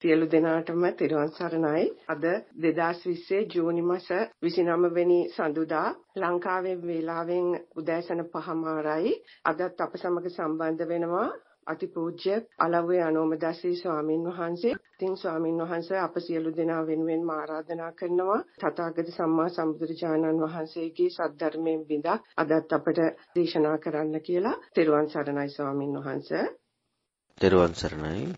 සියලු දෙනාටම තෙරුවන් සරණයි. අද 2020 ජූනි මාස 29 වෙනි සඳුදා ලංකාවේ වේලාවෙන් උදෑසන 5:00යි. අදත් අප සමග සම්බන්ධ වෙනවා අතිපූජ්‍ය අලව්වේ අනෝමදාසී ස්වාමින් වහන්සේ. ඉතින් ස්වාමින් වහන්සේ අප සියලු දෙනා වෙනුවෙන් ආරාධනා කරනවා තථාගත සම්මා සම්බුදුරජාණන් වහන්සේගේ සද්ධර්මයෙන් බිඳක් අදත් අපට දේශනා කරන්න කියලා. තෙරුවන් සරණයි ස්වාමින් වහන්සේ. තෙරුවන් සරණයි.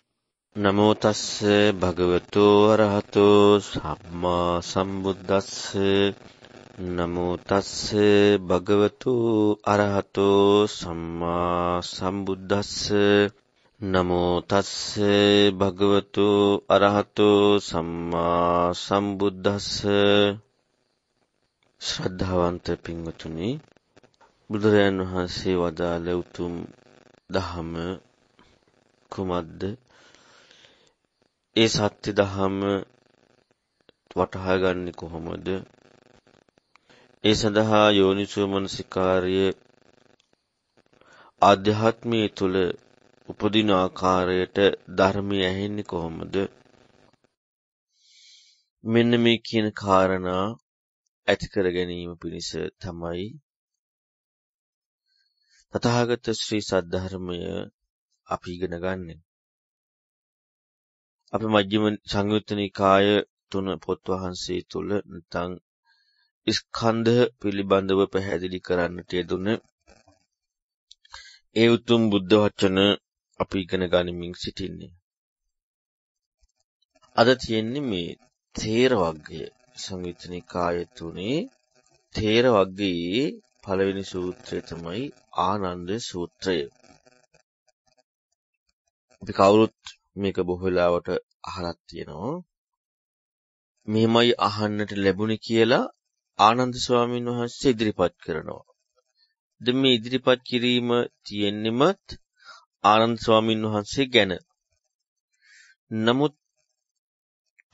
නමෝ තස්ස භගවතු අරහතෝ සම්මා සම්බුද්දස්ස නමෝ තස්ස භගවතු අරහතෝ සම්මා සම්බුද්දස්ස නමෝ තස්ස භගවතු අරහතෝ සම්මා සම්බුද්දස්ස. ශ්‍රද්ධාවන්ත පින්වතුනි, බුදුරජාණන් වහන්සේ වදාළ උතුම් දහම කුමක්ද? ඒ සත්‍ය දහම වටහා ගන්නේ කොහොමද? ඒ සඳහා යෝනිසෝ මනසිකාර්ය ආධ්‍යාත්මයේ තුල උපදින ආකාරයට ධර්මය ඇහෙන්නේ කොහොමද? මෙන්න මේ කියන කාරණා ඇති කර ගැනීම පිණිස තමයි තථාගත ශ්‍රී සද්ධර්මය අපි ඉගෙන ගන්න. අපි මජ්ක්‍ධිම සංයුත්ත නිකාය 3 පොත් වහන්සේ තුල නැත්නම් ස්කන්ධ පිළිබඳව පැහැදිලි කරන්නට යෙදුන ඒ උතුම් බුද්ධ වචන අපි ඉගෙන ගනිමින් සිටින්නේ. අද තියෙන්නේ මේ තේර වග්ගය සංයුත්ත නිකාය 3 තේර වග්ගයේ පළවෙනි සූත්‍රය තමයි ආනන්ද සූත්‍රය. අපි කවුරුත් මේක බොහෝ වෙලාවට අහලා තියෙනවා. මෙහෙමයි අහන්නට ලැබුණේ කියලා ආනන්ද ස්වාමීන් වහන්සේ ඉදිරිපත් කරනවා. දැන් මේ ඉදිරිපත් කිරීම තියෙන්නෙමත් ආනන්ද ස්වාමීන් වහන්සේ ගැන. නමුත්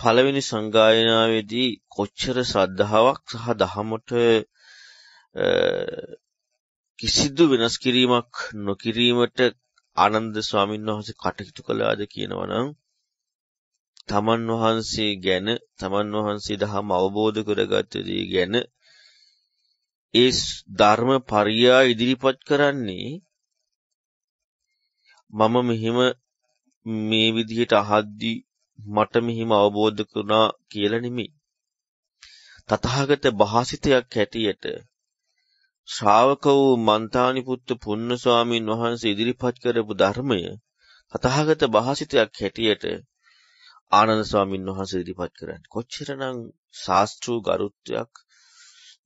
පළවෙනි සංගායනාවේදී කොච්චර ශ්‍රද්ධාවක් සහ දහමට කිසිදු වෙනස් කිරීමක් නොකිරීමට ආනන්ද ස්වාමීන් වහන්සේ කටයුතු කළාද කියනවනම් තමන් වහන්සේ ගැන, තමන් වහන්සේ දහම අවබෝධ කරගත්ත දේ ගැන ඒ ධර්ම පරියා ඉදිරිපත් කරන්නේ මම මෙහිම මේ විදිහට අහද්දී මට මෙහිම අවබෝධ වුණා කියලා නෙමෙයි. තථාගත භාසිතයක් හැටියට ශ්‍රාවක වූ මන්තානිපුත්ත පුන්න ස්වාමීන් වහන්සේ ඉදිරිපත් කරපු ධර්මය තථාගත භාසිතයක් හැටියට ආනන්ද ස්වාමීන් වහන්සේ ඉදිරිපත් කරන්නේ. කොච්චරනම් ශාස්ත්‍රූ ගරුත්වයක්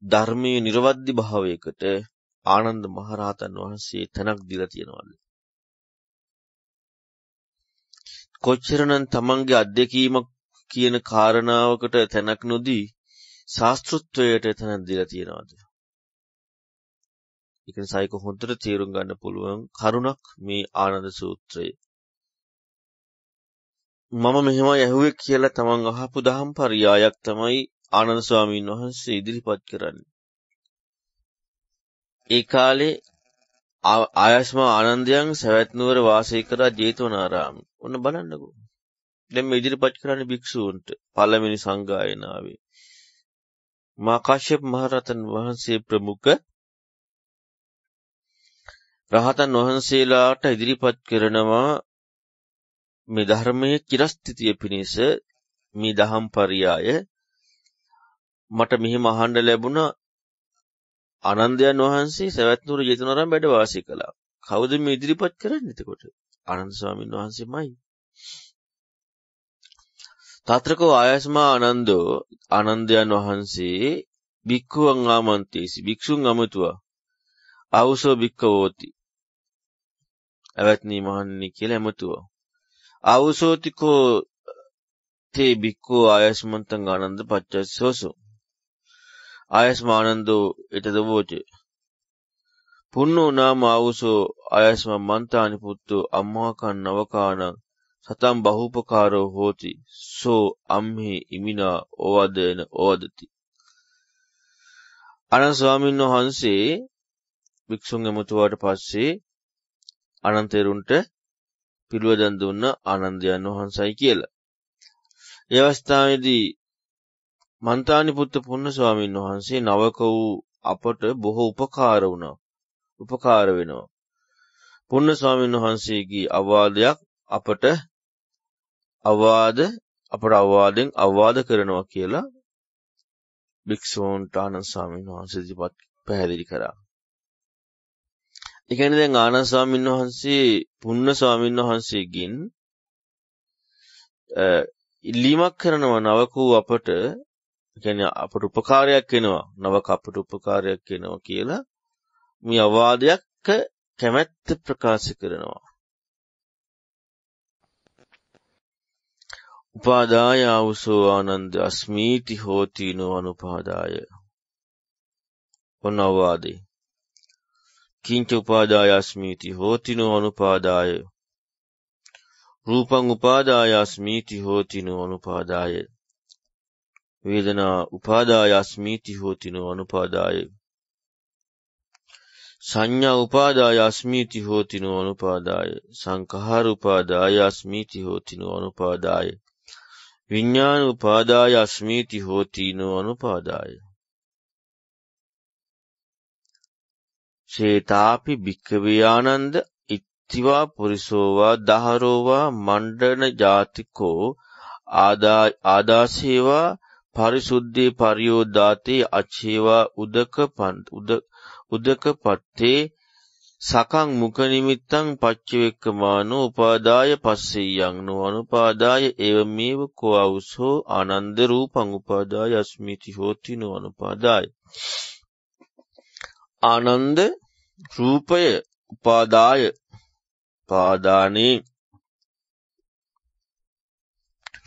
ධර්මයේ නිර්වද්‍ය භාවයකට ආනන්ද මහරහතන් වහන්සේ තැනක් දීලා තියෙනවද? කොච්චරනම් තමන්ගේ අත්දැකීමක් කියන කාරණාවකට තැනක් නොදී ශාස්ත්‍රත්වයට තැනක් දීලා තියෙනවද? ඒක නිසා ඒක හොඳට තේරුම් ගන්න පුළුවන් කරුණක් මේ ආනන්ද සූත්‍රය. මම මෙහෙමයි ඇහුවේ කියලා තමන් අහපු දහම් පරියායක් තමයි ආනන්ද ස්වාමීන් වහන්සේ ඉදිරිපත් කරන්නේ. ඒ කාලේ ආයස්මා ආනන්දයන් සවැත් නුවර වාසය කරා ජේතවනාරාමයේ. ඔන්න බලන්නකෝ. දැන් මේ ඉදිරිපත් කරන්නේ භික්ෂූන්ට පළවෙනි සංගායනාවේ. මා කාශ්‍යප මහරහතන් වහන්සේ ප්‍රමුඛ රහතන් වහන්සේලාට ඉදිරිපත් කරනවා මේ ධර්මයේ චිරස්ථිතිය පිණිස මේ දහම් පරියාය මට මෙහිම අහන්න ලැබුණා. ආනන්දයන් වහන්සේ සවැත් නුවර ජේතවනාරාම වැඩ වාසය කළා. කවුද මේ ඉදිරිපත් කරන්නේ එතකොට? ආනන්ද ස්වාමීන් වහන්සේමයි. තාත්‍රකෝ ආයස්මා ආනන්දෝ ආනන්දයන් වහන්සේ භික්ඛුවන් ආමන්ත්‍රේසි භික්ෂුන් අමතුවා ආවුසෝ භික්ඛවෝති අවත්නි මහණනි කියලා ඇමතුවා. ආවුසෝතිකෝ තේ භික්ඛු ආයස්මන්තං ආනන්ද පච්චස්සෝසෝ ආයස්මා ආනන්දෝ ඊතදවෝච පුන්නෝ නාම ආවුසෝ ආයස්මා මන්තානි පුත්තෝ අම්මාකන් නවකාන සතම් බහූපකාරෝ හෝති සෝ අම්හි ඉමිනා ඕවදේන ඕවදති. ආනන්ද ස්වාමීන් වහන්සේ භික්ෂුන් එමුතුවාට පස්සේ අනන්තේරුන්ට පිළිවෙදන් දුන්න ආනන්දයන් වහන්සේයි කියලා. ඒ අවස්ථාවේදී මන්තානිපුත්ත පුන්න ස්වාමීන් වහන්සේ නවක වූ අපට බොහෝ උපකාර වෙනවා. පුන්න ස්වාමීන් වහන්සේගේ අවවාදයක් අපට අවවාදෙන් කරනවා කියලා භික්ෂූන්ට ආනන්ද ස්වාමීන් වහන්සේ පැහැදිලි කරා. ඒ කියන්නේ දැන් ආනන්ද ස්වාමීන් වහන්සේ පුන්න ස්වාමීන් වහන්සේගෙන් ඉල්ලීමක් කරනවා නවක වූ අපට, කියන්නේ අපට උපකාරයක් වෙනවා, නවක අපට උපකාරයක් වෙනවා කියලා මේ අවවාදයක් කැමැත්ත ප්‍රකාශ කරනවා. උපාදාය ආවුසෝ ආනන්ද අස්මීති හෝති නෝ අනුපාදාය. ඔන්නවාදී කිංච උපාදාය අස්මීති හෝති නෝ අනුපාදාය. රූපං උපාදාය අස්මීති හෝති නෝ අනුපාදාය. වේදනා උපාදාය අස්මීති හෝති නෝ අනුපාදාය. සංඥා උපාදාය අස්මීති හෝති නෝ අනුපාදාය. සංඛාර උපාදාය අස්මීති හෝති නෝ අනුපාදාය. විඥාන උපාදාය අස්මීති හෝති නෝ අනුපාදාය. චේතාපි භික්ඛවේ ආනන්ද ඉත්තිවා පුරිසෝවා දහරෝවා මණ්ඩන ජාතිකෝ ආදාසේවා පරිසුද්ධේ පරියෝදාතේ අච්චේවා උදකපත්තේ සකං මුඛ නිමිත්තං පච්චවෙක්කමානෝ උපාදාය පස්සෙයං නෝ අනුපාදාය එවමෙව කෝ අවුසෝ ආනන්ද රූපං උපාදාය අස්මිති හෝති නෝ අනුපාදාය. ආනන්ද රූපය උපාදානේ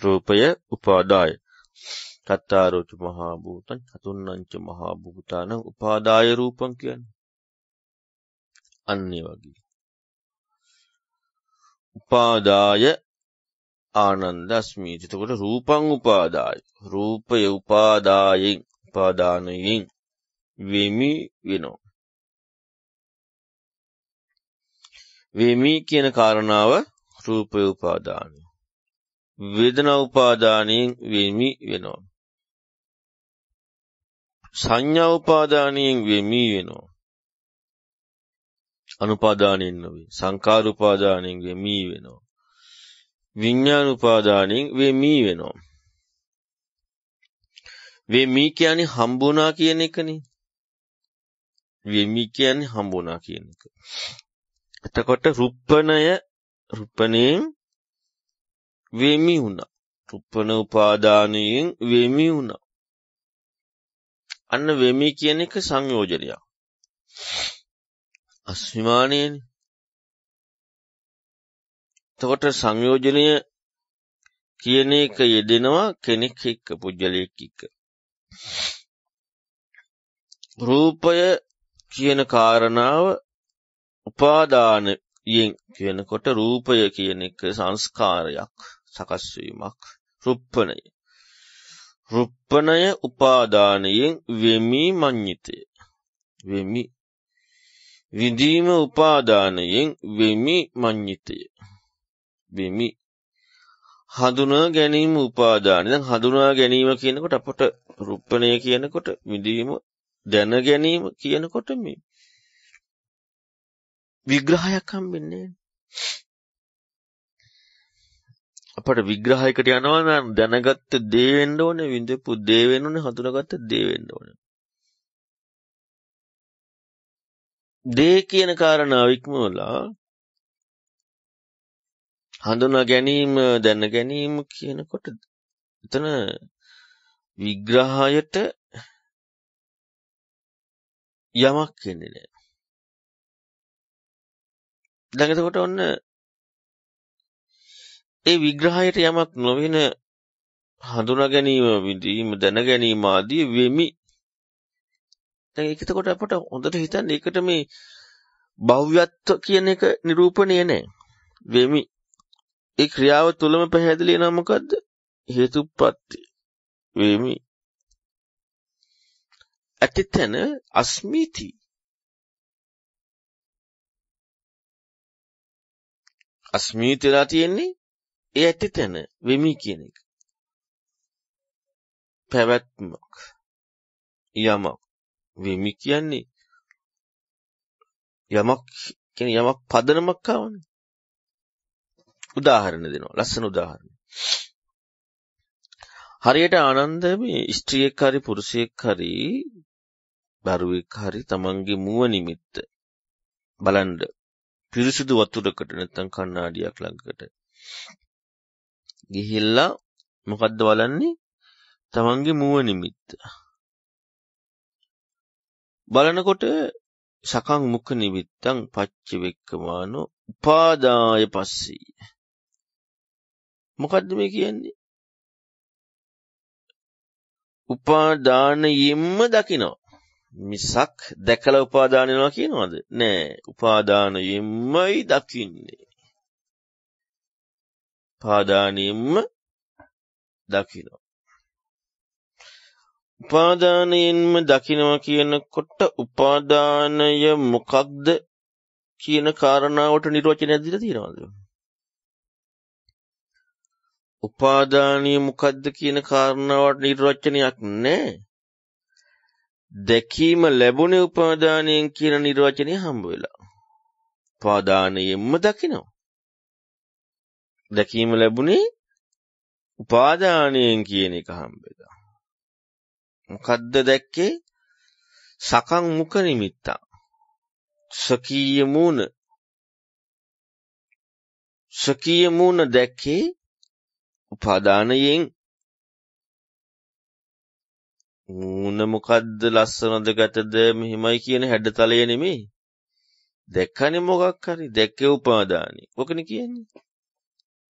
රූපය උපාදාය චත්තාරෝච මහා භූතං චතුන්නංච මහා භූතානං උපාදාය රූපං කියන්නේ අන්නේ වගේ. උපාදාය ආනන්ද අස්මිති. එතකොට රූපං උපාදාය, රූපය උපාදානයෙන් වෙමි වෙනවා. වෙමි කියන කාරණාව රූපය උපාදානය. වේදනා උපාදානයෙන් වෙමි වෙනවා. සංඥා උපාදානයෙන් වෙමි වෙනවා. අනුපාදානයෙන් නෙවෙයි. සංකාර උපාදානයෙන් වෙමි වෙනවා. විඥාන උපාදානයෙන් වෙමි වෙනවා. වෙමි කියන්නේ හම්බුණා කියන එකනේ. වෙමි කියන්නේ හම්බුණා කියන එක. එතකොට රුප්පණයෙන් වෙමි වුණා. රුප්පණ උපාදානයෙන් වෙමි වුණා. අන්න වෙමි කියන එක සංයෝජනයක්. අස්මිමානයනේ. එතකොට සංයෝජනය කියන එක යෙදෙනවා කෙනෙක් එක්ක, පුජ්‍යලයක් එක්ක. රූපය කියන කාරණාව උපාදානයෙන් කියනකොට රූපය කියන එක සංස්කාරයක්, සකස් වීමක්. රුප්පණය උපාදානයෙන් වෙමි මඤ්ඤිතය. වෙමි විදීම උපාදානයෙන් වෙමි මඤ්ඤිතය. වෙමි හඳුනා ගැනීම උපාදානය. දැන් හඳුනා ගැනීම කියනකොට අපට රුප්පණය කියනකොට විදීම දැන ගැනීම කියනකොට මේ විග්‍රහයක් හම්බෙන්නේ. අපට විග්‍රහයකට යනවා නම් දැනගත්ත දේ වෙන්න ඕනේ, විඳපු දේ වෙන්න ඕනේ, හඳුනාගත්ත දේ වෙන්න ඕනේ. දේ කියන කාරණාව ඉක්මවලා හඳුනා ගැනීම, දැන ගැනීම කියනකොට එතන විග්‍රහයට යමක් වෙන්නේ නැහැ. දැන් එතකොට ඔන්න ඒ විග්‍රහයට යමක් නොවන හඳුනා ගැනීම, විඳීම, දැන ගැනීම ආදී වෙමි. දැන් ඒක එතකොට අපට හොඳට හිතන්න, ඒකට මේ භව්‍යත්ව කියන එක නිරූපණය නැහැ. වෙමි. ඒ ක්‍රියාව තුළම පැහැදිලි වෙනවා මොකද්ද? හේතුප්‍රත්‍ය. වෙමි. අතිතන අස්මිති. අස්මිතිලා තියෙන්නේ ඒ ඇතිතන වෙමි කියන එක. පැවැත්මක් යමක් වෙමි කියන්නේ යමක් පදනමක් ආවනේ. උදාහරණ දෙනවා. ලස්සන උදාහරණ. හරියට ආනන්ද මේ ස්ත්‍රියෙක් හරි පුරුෂයෙක් හරි දරුවෙක් හරි තමන්ගේ මුව නිමිත්ත බලන්න පිරිසිදු වතුරකට නැත්නම් කණ්ණාඩියක් ළඟකට ගිහිල්ලා මොකද්ද බලන්නේ? තමන්ගේ මුව නිමිත්ත. බලනකොට සකං මුඛ නිමිත්තං පච්ච වෙක්කමානෝ උපාදාය පස්සී. මොකද්ද මේ කියන්නේ? උපාදානයෙන්ම දකිනවා. මිසක් දැකලා උපාදාන වෙනවා කියනවද? නෑ. උපාදානයෙන්මයි දකින්නේ. උපාදානයෙන්ම දකිනවා. උපාදානයෙන්ම දකිනවා කියනකොට උපාදානය මොකක්ද කියන කාරණාවට නිර්වචනයක් දීලා තියෙනවද? උපාදානිය මොකද්ද කියන කාරණාවට නිර්වචනයක් නැහැ. දැකීම ලැබුණේ උපාදානයෙන් කියන නිර්වචනය හම්බ වෙලා. උපාදානයෙන්ම දකිනවා. දැකීම ලැබුණේ උපාදානයෙන් කියන එක හම්බ වෙලා. මොකද්ද දැක්කේ? සකං මුඛ නිමිත්ත. සකීය මූණ දැක්කේ උපාදානයෙන්. මූණ මොකද්ද? ලස්සනද ගැටද මෙහිමයි කියන හැඩතලය නෙමෙයි. දැක්කනේ මොකක් හරි. දැක්කේ උපාදානයි. ඔකනේ කියන්නේ.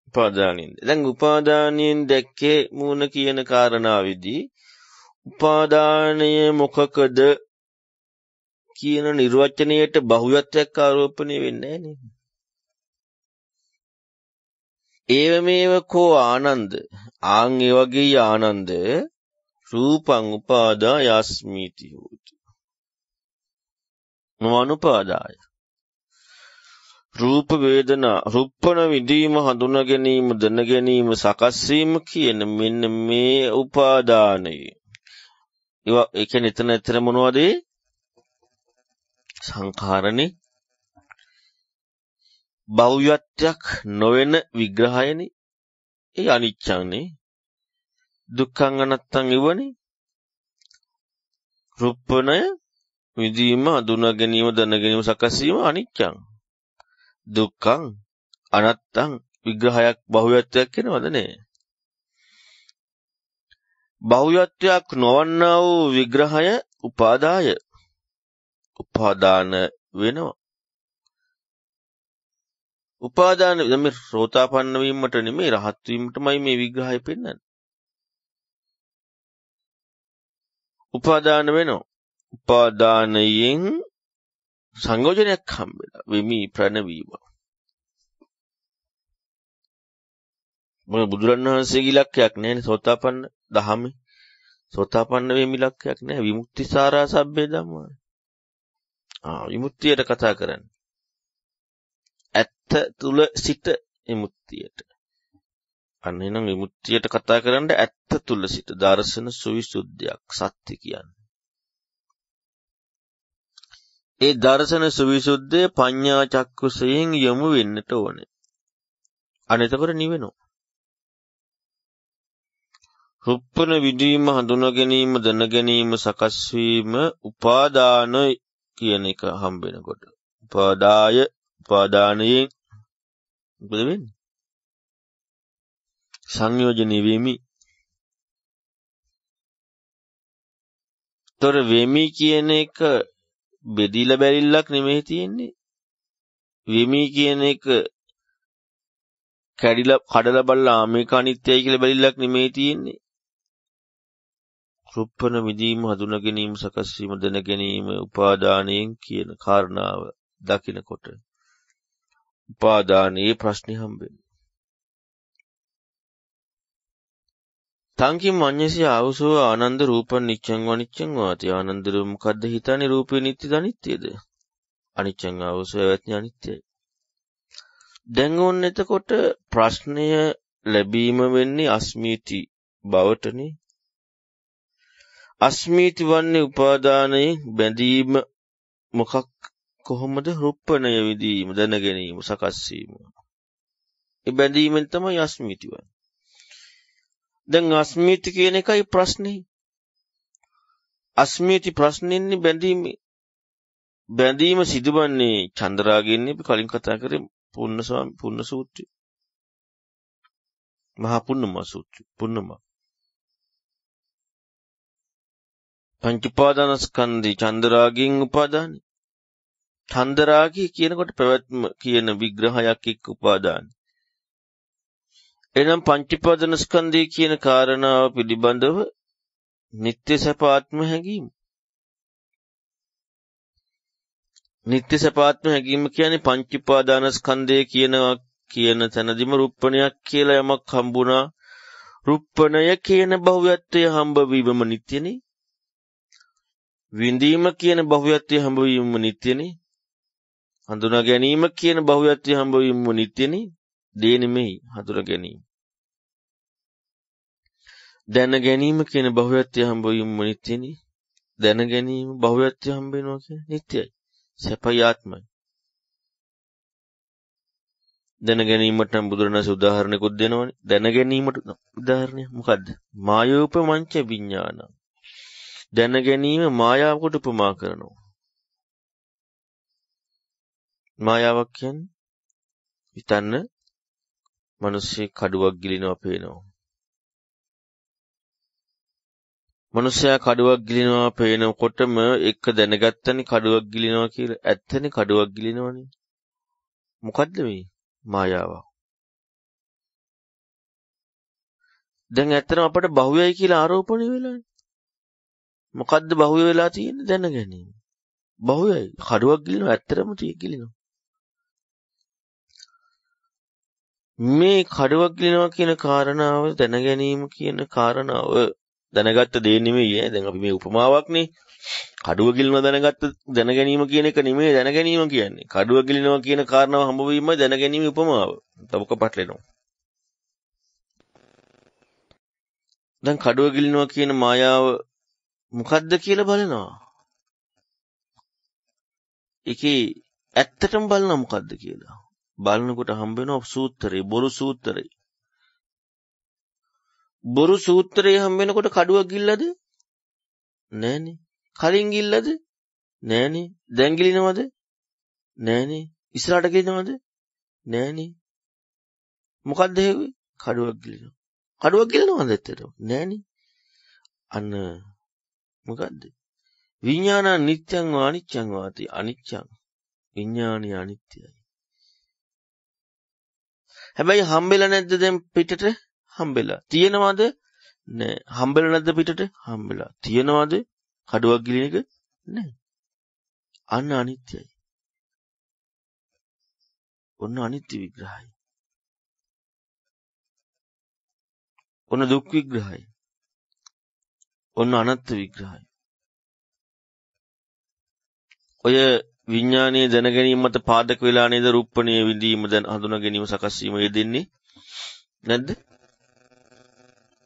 උපාදානින්. දැන් උපාදානියෙන් දැක්කේ මූණ කියන කාරණාවේදී උපාදානය මොකකද කියන නිර්වචනයට බහුවත්වයක් ආරෝපණය වෙන්නේ නැහැ නේද? ඒවමේව කෝ ආනන්ද. ආන් ඒ වගේ ආනන්ද රූපං උපාදා යස්මීති හෝති. නොඅනුපාදාය. රූප වේදනා රුප්පණ විදීම හඳුනා ගැනීම දැන ගැනීම සකස් වීම කියන මෙන්න මේ උපාදානය. ඒ කියන්නේ එතන මොනවද? සංඛාරනේ. බහුවත්වයක් නොවන විග්‍රහයනේ. ඒ අනිච්චංනේ. දුක්ඛං අනත්තං ඉවනේ. රුප්පණය විදීම හඳුනා ගැනීම දැන ගැනීම සකස් වීම අනිච්චං. දුක්ඛං අනත්තං විග්‍රහයක් බහුවත්වයක් වෙනවද නේ? බහුවත්වයක් නොවන්නා වූ විග්‍රහය උපාදාය. උපාදාන වෙනවා. උපාදාන මේ සෝතාපන්න වීමට නෙමෙයි රහත් වීමටමයි මේ විග්‍රහය පෙන්වන්නේ. උපාදාන වෙනවා. උපාදානයෙන් සංයෝජනයක් හම්බෙලා වෙමි ප්‍රණවීම. මොන බුදුරණවහන්සේගේ ඉලක්කයක් නැහැනේ සෝතාපන්න දහමේ. සෝතාපන්න වෙමි ඉලක්කයක් නැහැ. විමුක්ති සාරා සබ්බේ ධම්මා. විමුක්තියට කතා කරන්නේ. ඇත්ත තුල සිට විමුක්තියට. අන්න එනම් විමුක්තියට කතා කරන්න ඇත්ත තුල සිට දර්ශන සුවිසුද්ධියක් සත්‍ය කියන්නේ. ඒ දර්ශන සුවිසුද්ධිය පඤ්ඤා චක්කුසයෙන් යොමු වෙන්නට ඕනේ. අනේතකොට නිවෙනවා. රුප්පණ විදීම හඳුනා ගැනීම දැන ගැනීම සකස් වීම උපාදාන කියන එක හම්බ වෙනකොට. උපාදානයේ මොකද වෙන්නේ? සංයෝජන වෙමි. තොර වෙමි කියන එක බෙදිලා බැරිල්ලක් නෙමෙයි තියෙන්නේ. වෙමි කියන එක කඩලා බලලා මේක අනිත්‍යයි කියලා බැරිල්ලක් නෙමෙයි තියෙන්නේ. රුප්පණ විදීම හඳුනා ගැනීම සකස් වීම දැන ගැනීම උපාදානයෙන් කියන කාරණාව දකිනකොට උපාදානයේ ප්‍රශ්නේ හම්බෙන්නේ. තංකින් මඤ්ඤසී ආවසෝ ආනන්ද රූපං නිච්ඡං වනිච්ඡං වාති. ආනන්ද මොකද්ද හිතන්නේ? රූපේ නිට්ටයද අනිත්‍යද? අනිච්ඡං ආවසෝ ඇවත්නි අනිත්‍යයි. දැන් ඕන්න එතකොට ප්‍රශ්නය ලැබීම වෙන්නේ අස්මීති බවටනේ. අස්මීති වන්නේ උපාදානයේ බැඳීම මොකක් කොහොමද රුප්පණය විදීම දැන ගැනීම සකස් වීම. ඒ බැඳීමෙන් තමයි අස්මීති වන්නේ. දැන් අස්මීති කියන එකයි ප්‍රශ්නේ. අස්මීති ප්‍රශ්නෙන්නේ බැඳීම සිදුවන්නේ චන්දරාගයෙන් අපි කලින් කතා කරේ පුන්න සූත්‍රය. මහා පුන්නම සූත්‍රය. පුන්නම. පංච උපාදානස්කන්ධේ චන්දරාගයෙන් උපාදානයි. චන්දරාගය කියනකොට පැවැත්ම කියන විග්‍රහයක් එක්ක උපාදානයි. එනම් පංච උපාදානස්කන්ධය කියන කාරණාව පිළිබඳව නිත්‍ය සපාත්ම හැඟීම. නිත්‍ය සපාත්ම හැඟීම කියන්නේ පංච උපාදානස්කන්ධය කියන තැනදීම රුප්පණයක් කියලා යමක් හම්බුණා. රුප්පණය කියන භව්‍යත්වය හම්බ වීමම නිත්‍යනේ. විඳීම කියන භව්‍යත්වය හම්බ වීමම නිත්‍යනේ. හඳුනා ගැනීම කියන භව්‍යත්වය හම්බ වීමම නිත්‍යනේ. දේ නෙමෙයි හඳුනා ගැනීම. දැන ගැනීම කියන භව්‍යත්වය හම්බ වීමම නිත්‍යනේ. දැන ගැනීම භව්‍යත්වය හම්බ වෙනවා කියන්නේ නිත්‍යයි. සැපයි ආත්මයි. දැන ගැනීමට නම් බුදුරණස් උදාහරණයකුත් දෙනවනේ. දැන ගැනීමට උදාහරණය මොකද්ද? මායෝපමංච විඥාන. දැන ගැනීම මායාවකට උපමා කරනවා. මායාවක් කියන්නේ හිතන්න මිනිස්සේ කඩුවක් ගිලිනවා පේනවා. මිනිස්සයා කඩුවක් ගිලිනවා පේනකොටම එක දැනගත්තනේ කඩුවක් ගිලිනවා කියලා. ඇත්තනේ කඩුවක් ගිලිනවනේ. මොකද්ද මේ මායාව? දැන් ඇත්තටම අපට බහුවයයි කියලා ආරෝපණය වෙලානේ. මොකද්ද බහුව වෙලා තියෙන්නේ? දැන ගැනීම. බහුවයයි කඩුවක් ගිලිනවා ඇත්තටම ගිලිනවා. මේ කඩුවක් ගිලිනවා කියන කාරණාව දැන ගැනීම කියන කාරණාව දැනගත්ත දේ නෙමෙයි. දැන් අපි මේ උපමාවක්නේ. කඩුව ගිලිනවා දැන ගැනීම කියන එක නෙමෙයි දැන ගැනීම කියන්නේ. කඩුව ගිලිනවා කියන කාරණාව හම්බ වීමයි දැන ගැනීම උපමාව. තවක පැටලෙනවා. දැන් කඩුව ගිලිනවා කියන මායාව මොකද්ද කියලා බලනවා. ඒකේ ඇත්තටම බලනවා මොකද්ද කියලා. බලනකොට හම්බ වෙනවා සූත්‍රේ බොරු සූත්‍රේ. බොරු සූත්‍රේ හම්බ වෙනකොට කඩුවක් ගිල්ලද? නෑනේ. කලින් ගිල්ලද? නෑනේ. දැන් ගිලිනවද? නෑනේ. ඉස්සරහට ගිලිනවද? නෑනේ. මොකද්ද හේතුව? කඩුවක් ගිලිනවා. කඩුවක් ගිලිනවද ඇත්තටම? නෑනේ. අන්න මොකද්ද? විඥාන නිත්‍යං වා අනිච්චං වාති. අනිච්චං. විඥානිය අනිත්‍යයි. හැබැයි හම්බෙලා නැද්ද දැන් පිටට? හම්බෙලා. තියෙනවද? නෑ. හම්බෙලා නැද්ද පිටට? හම්බෙලා. තියෙනවද? කඩුවක් ගිලින එක? නෑ. අන්න අනිත්‍යයි. ඔන්න අනිත්‍ය විග්‍රහයි. ඔන්න දුක් විග්‍රහයි. ඔන්න අනාත්ම විග්‍රහයි. ඔය විඥානයේ දැන ගැනීම මත පාදක වෙලා නේද රූපණීය විඳීම දැන හඳුනා ගැනීම සකස් වීම යෙදෙන්නේ නැද්ද?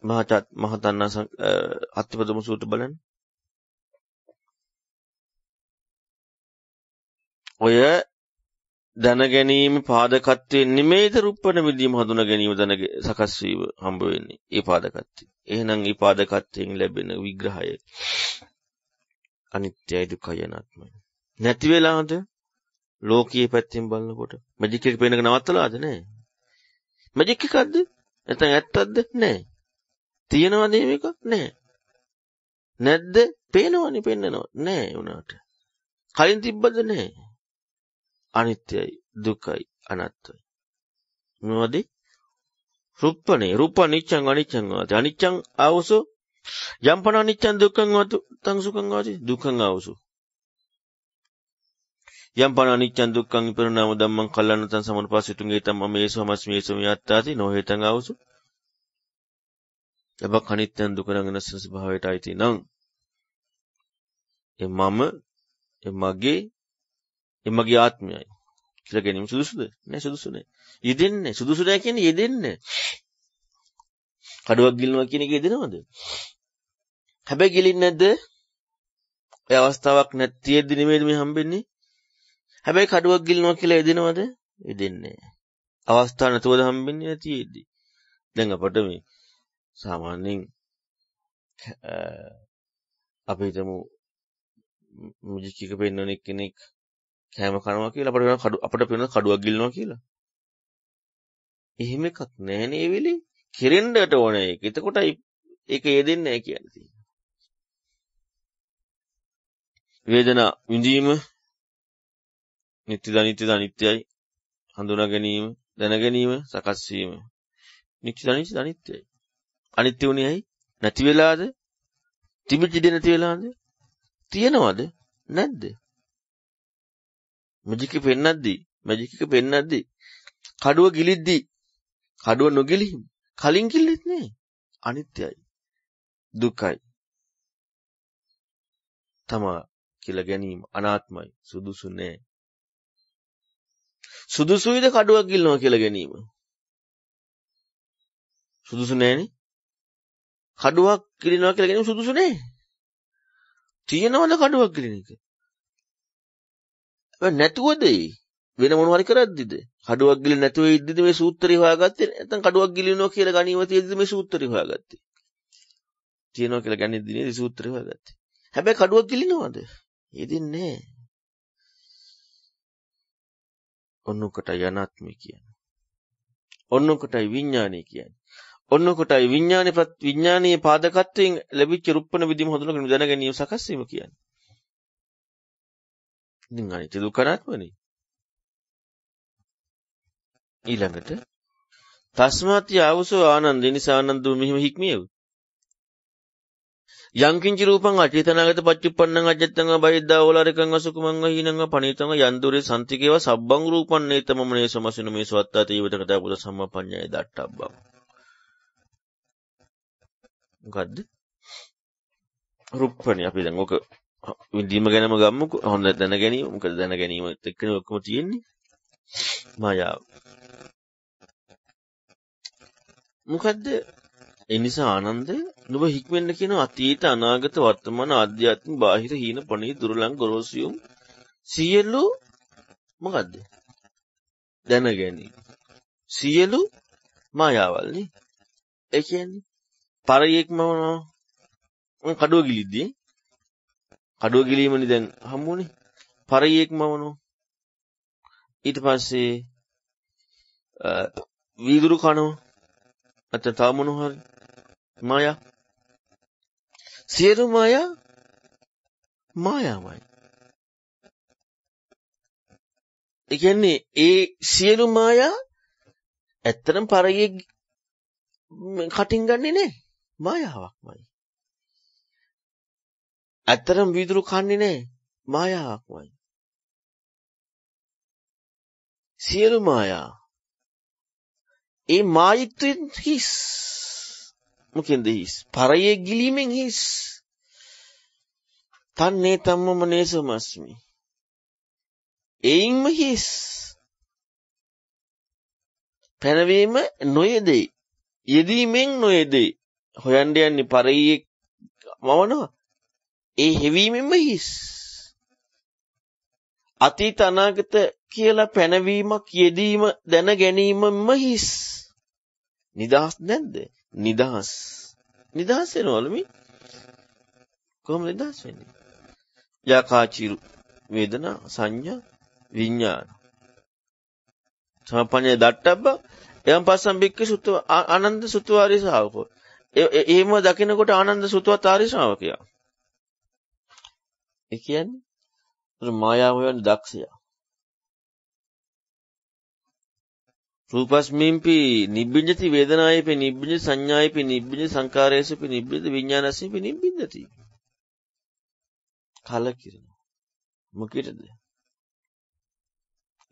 මහතන්නා අත්පදම සූත්‍ර බලන්න. ඔය දැන ගැනීම පාදකත්වයෙන් නෙමෙයිද රූපණ විඳීම හඳුනා ගැනීම දැන සකස් වීම හම්බ වෙන්නේ. ඒ පාදකත්වය. එහෙනම් ඒ පාදකත්වයෙන් ලැබෙන විග්‍රහය අනිත්‍යයි දුකයි අනාත්මයි. නැති වෙලාද ලෝකීය පැත්තෙන් බලනකොට මැජික් එක පේනක නවත්තලාද නැහැ. මැජික් එකක්ද? නැත්නම් ඇත්තක්ද? නැහැ. තියෙනවද මේක? නැහැ. නැද්ද? පේනවනේ පෙන්නනවා. නැහැ උනාට. කලින් තිබ්බද? නැහැ. අනිත්‍යයි දුකයි අනාත්මයි. මොනවද? රූපණේ රූප අනිච්චං අනිච්චං වාති. අනිච්චං ආවසෝ යම්පන අනිච්චං දුක්ඛං වාති තං සුඛං වාති. දුක්ඛං ආවසෝ යම්පන අනිච්චං දුක්ඛං විපරිණාම ධම්මං කල්ලන්නතං සමනුපස්සිතුං ඒතම් මේසෝ මස්මේසෝ යත්තාති නොහෙතං ආවසෝ. යබක් අනිත්‍යං දුක්ඛං අනස්ස ස්වභාවයට අයිති නම් මගේ ආත්මයයි කියලා ගැනීම සුදුසුද? නෑ සුදුසු නෑ. යෙදෙන්නේ සුදුසු නෑ කියන්නේ යෙදෙන්නේ. කඩුවක් ගිලනවා කියන එක යෙදෙනවද? හැබැයි ගිලින්නේ නැද්ද? ඒ අවස්ථාවක් නැතිෙද්දි නෙමෙයි මේ හම්බෙන්නේ. හැබැයි කඩුවක් ගිලිනවා කියලා එදෙනවද? එදෙන්නේ නැහැ. අවස්ථාව නැතුවද හම්බෙන්නේ නැතිෙද්දි. දැන් අපිට මේ සාමාන්‍යයෙන් අපි හිතමු මුජික් එක පෙන්වන කෙනෙක් කෑම කනවා කියලා අපිට පේන කඩුවක් ගිලිනවා කියලා. එහෙම එකක් නැහැ නේ වෙලේ. කෙරෙන්නට ඕනේ ඒක. එතකොටයි ඒක යෙදෙන්නේ නැහැ කියන්නේ. වේදනා විඳීම නිත්‍යද අනිත්‍යද අනිත්‍යයි. හඳුනා ගැනීම දැන ගැනීම සකස් වීම නිත්‍යද අනිත්‍යද අනිත්‍යයි. අනිත්‍ය උනේ ඇයි? නැති වෙලාද? තිබිච්ච නැති වෙලාද? තියෙනවද? නැද්ද? මැජික් එක පෙන්නද්දි කඩුව ගිලිද්දි කඩුව නොගිලි කලින් කිල්ලෙත් නේ. අනිත්‍යයි. දුකයි. තමා කියලා ගැනීම අනාත්මයි. සුදුසු නෑ. සුදුසුයිද කඩුවක් ගිලනවා කියලා ගැනීම? සුදුසු නෑනේ. කඩුවක් ගිලිනවා කියලා ගැනීම සුදුසු නෑ. තියෙනවද කඩුවක් ගිලින එක? නැතුවද වෙන මොනවා හරි කරද්දිද? කඩුවක් ගිලින් නැතුව ඉද්දිද මේ සූත්‍රය හොයාගත්තේ? නැත්නම් කඩුවක් ගිලිනවා කියලා ගණීම තියෙද්දිද මේ සූත්‍රය හොයාගත්තේ? තියෙනවා කියලා ගණිද්දි නේද සූත්‍රය හොයාගත්තේ. හැබැයි කඩුවක් ගිලිනවද? යෙදින්නේ නැහැ. ඔන්නකටයි අනාත්මය කියන්නේ. ඔන්නකටයි විඥානය කියන්නේ. ඔන්නකටයි විඥානීය පාදකත්වයෙන් ලැබිච්ච රුප්පණ විදිම හඳුනගෙන දැන ගැනීම සකස් වීම කියන්නේ. ඉතින් අනිත්‍ය දුක්ඛ අනාත්මනේ. ඊළඟට තස්මාති ආවසෝ ආනන්ද නිසා ආනන්ද මෙහිම හික්මියව. යංකින්ච රූපං අචේතනාගත පච්චුප්පන්නං අජත්තං බයිද්දා ඕලාරිකං අසුකුමං හීනං පණීතං යන්දුරේ සම්තිකේව සබ්බං රූපං නේතමමනේ සමසින මේ සවත්තාති ජීවිත කතා පුද සම්මපඤ්ඤය දට්ඨබ්බං. මොකද්ද? රුප්පණි අපි දැන් ඔක විඳීම ගැනම ගමුකෝ. හොඳ දැන ගැනීම. මොකද දැන ගැනීමත් එක්කනේ ඔක්කොම තියෙන්නේ. මායාව. මොකද්ද? ඒ නිසා ආනන්ද නුඹ හික්මෙන්න කියන අතීත අනාගත වර්තමාන ආධ්‍යාත්මික බාහිර හීන පණී දුරලං ගොරෝසියුම් සියලු මොකද්ද? දැන ගැනීම. සියලු මායාවල් නේ. ඒ කියන්නේ පරියෙක්ම කඩුව ගිලිද්දී කඩුව ගිලීමනේ දැන් හම්බුනේ. පරියෙක්ම ඊට පස්සේ වීදුරු කනවා. අත තව මොනවා හරි මායා. සියලු මායාමයි. ඒ කියන්නේ ඒ සියලු මායා ඇත්තටම පරියෙක් කටින් ගන්නෙ නෑ. මායාවක්මයි. ඇත්තටම වීදුරු කන්නේ නෑ. මායාවක්මයි. සියලු මායා ඒ මායිත්වෙන් හිස්. මොකෙන්ද හිස්? පරයේ ගිලීමෙන් හිස්. තන්නේ තම්මම නේසමස්මි. එයින්ම හිස්. පැනවීම නොයදේ. යෙදීමෙන් නොයදේ. හොයන්න යන්නේ පරයේ මවනවා. ඒ හෙවීමෙන්ම හිස්. අතීත අනාගත කියලා පැනවීමක් යෙදීම දැන ගැනීමම හිස්. නිදහස් නැද්ද? නිදහස්. නිදහස් වෙනවලු මේ. කොහොමද නිදහස් වෙන්නේ? යකාචිරු වේදනා සංඥා විඥාන. සමපඤ්ඤය දට්ඨබ්බ එයන් පස්සම් බික්ක සුත්ත ආනන්ද සුත්වාරි ශ්‍රාවකෝ. එහෙම දකිනකොට ආනන්ද සුත්වාරි ශ්‍රාවකයා. ඒ කියන්නේ මායාව හොයන දක්ෂයා. රූපස්මින්පි නිබ්බින්ජති වේදනායපි නිබ්බින්ජ සංඥායපි නිබ්බින්ජ සංකාරයේසපි නිබ්බින්ජ විඥානස්සපි නිබ්බින්දති. කලකිරෙන. මොකේද?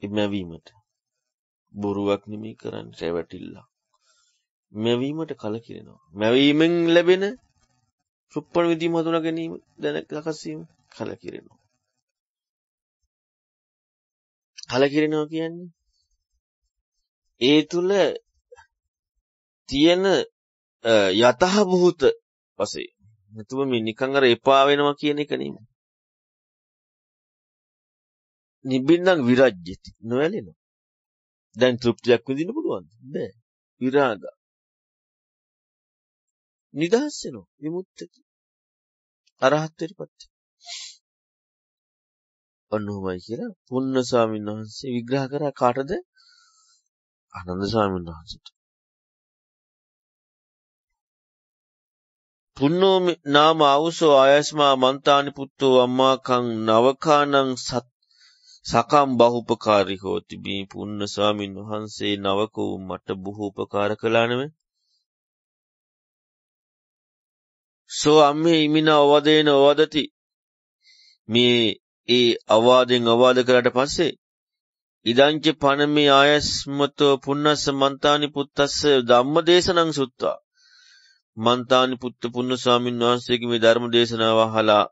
ඉමැවීමට. බොරුවක් නෙමෙයි කරන්නේ රැවටිල්ල. මැවීමට කලකිරෙනවා. මැවීමෙන් ලැබෙන රුප්පණ විදීම හඳුනා ගැනීම දැන සකස් වීම කලකිරෙනවා. කලකිරෙනවා කියන්නේ ඒ තුල තියෙන යතහ භූත වශයෙන් නැතුව මේ නිකන් අර එපා වෙනවා කියන එක නෙමෙයි. නිබ්බින්දං විරජ්‍යති නොයලෙනවා. දැන් තෘප්තියක් විඳින්න පුළුවන්ද? බෑ. විරාග. නිදහස් වෙනවා. විමුක්තති. අරහත්ත්වයටපත්. ඔන්නෝමයි කියලා පුන්න ස්වාමීන් වහන්සේ විග්‍රහ කරා කාටද? ආනන්ද ස්වාමීන් වහන්සේට. පුන්නෝ නාම ආවුසෝ ආයස්මා මන්තානි පුත්තෝ අම්මාකං නවකානං සකම් බහුපකාරී හෝති. මේ පුන්න ස්වාමීන් වහන්සේ නවකෝ මට බොහෝ උපකාර කළා නෙමෙයි. සෝ අම්මේ ඉමිනා අවදේන අවදති. මේ ඒ අවවාදෙන් අවවාද කරාට පස්සේ ඉදංච පනමේ ආයස්මතෝ පුන්නස්ස මන්තානි පුත්තස්ස ධම්මදේශනං සුත්වා. මන්තානි පුත්ත පුන්න ස්වාමීන් වහන්සේගේ මේ ධර්ම දේශනාව අහලා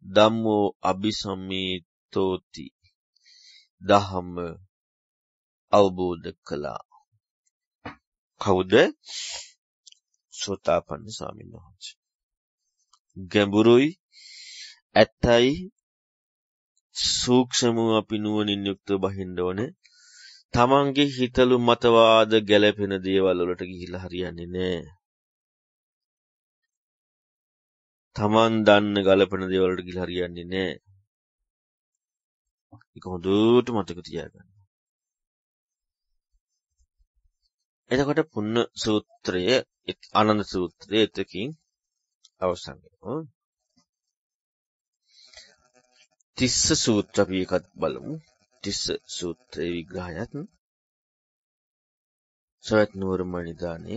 ධම්මෝ අபிසම්මේතෝති. ධම්ම අවබෝධ කළා. කවුද? සෝතාපන්න ස්වාමීන් වහන්සේ. ගැඹුරුයි ඇත්තයි සූක්ෂමව අපි නුවණින් යුක්තව බහින්න ඕනේ. තමන්ගේ හිතලු මතවාද ගැළපෙන දේවල් වලට ගිහිල්ලා හරියන්නේ නැහැ. තමන් දන්න ගලපන දේවල් වලට ගිහිල්ලා හරියන්නේ නැහැ. ඒක හොඳට මතක තියාගන්න. එතකොට පුන්න සූත්‍රය ආනන්ද සූත්‍රයේ එතකින් අවසන් වෙනවා. තිස්ස සූත්‍ර අපි එකත් බලමු. තිස්ස සූත්‍රයේ විග්‍රහයත් සවැත් නුවර මණිදානය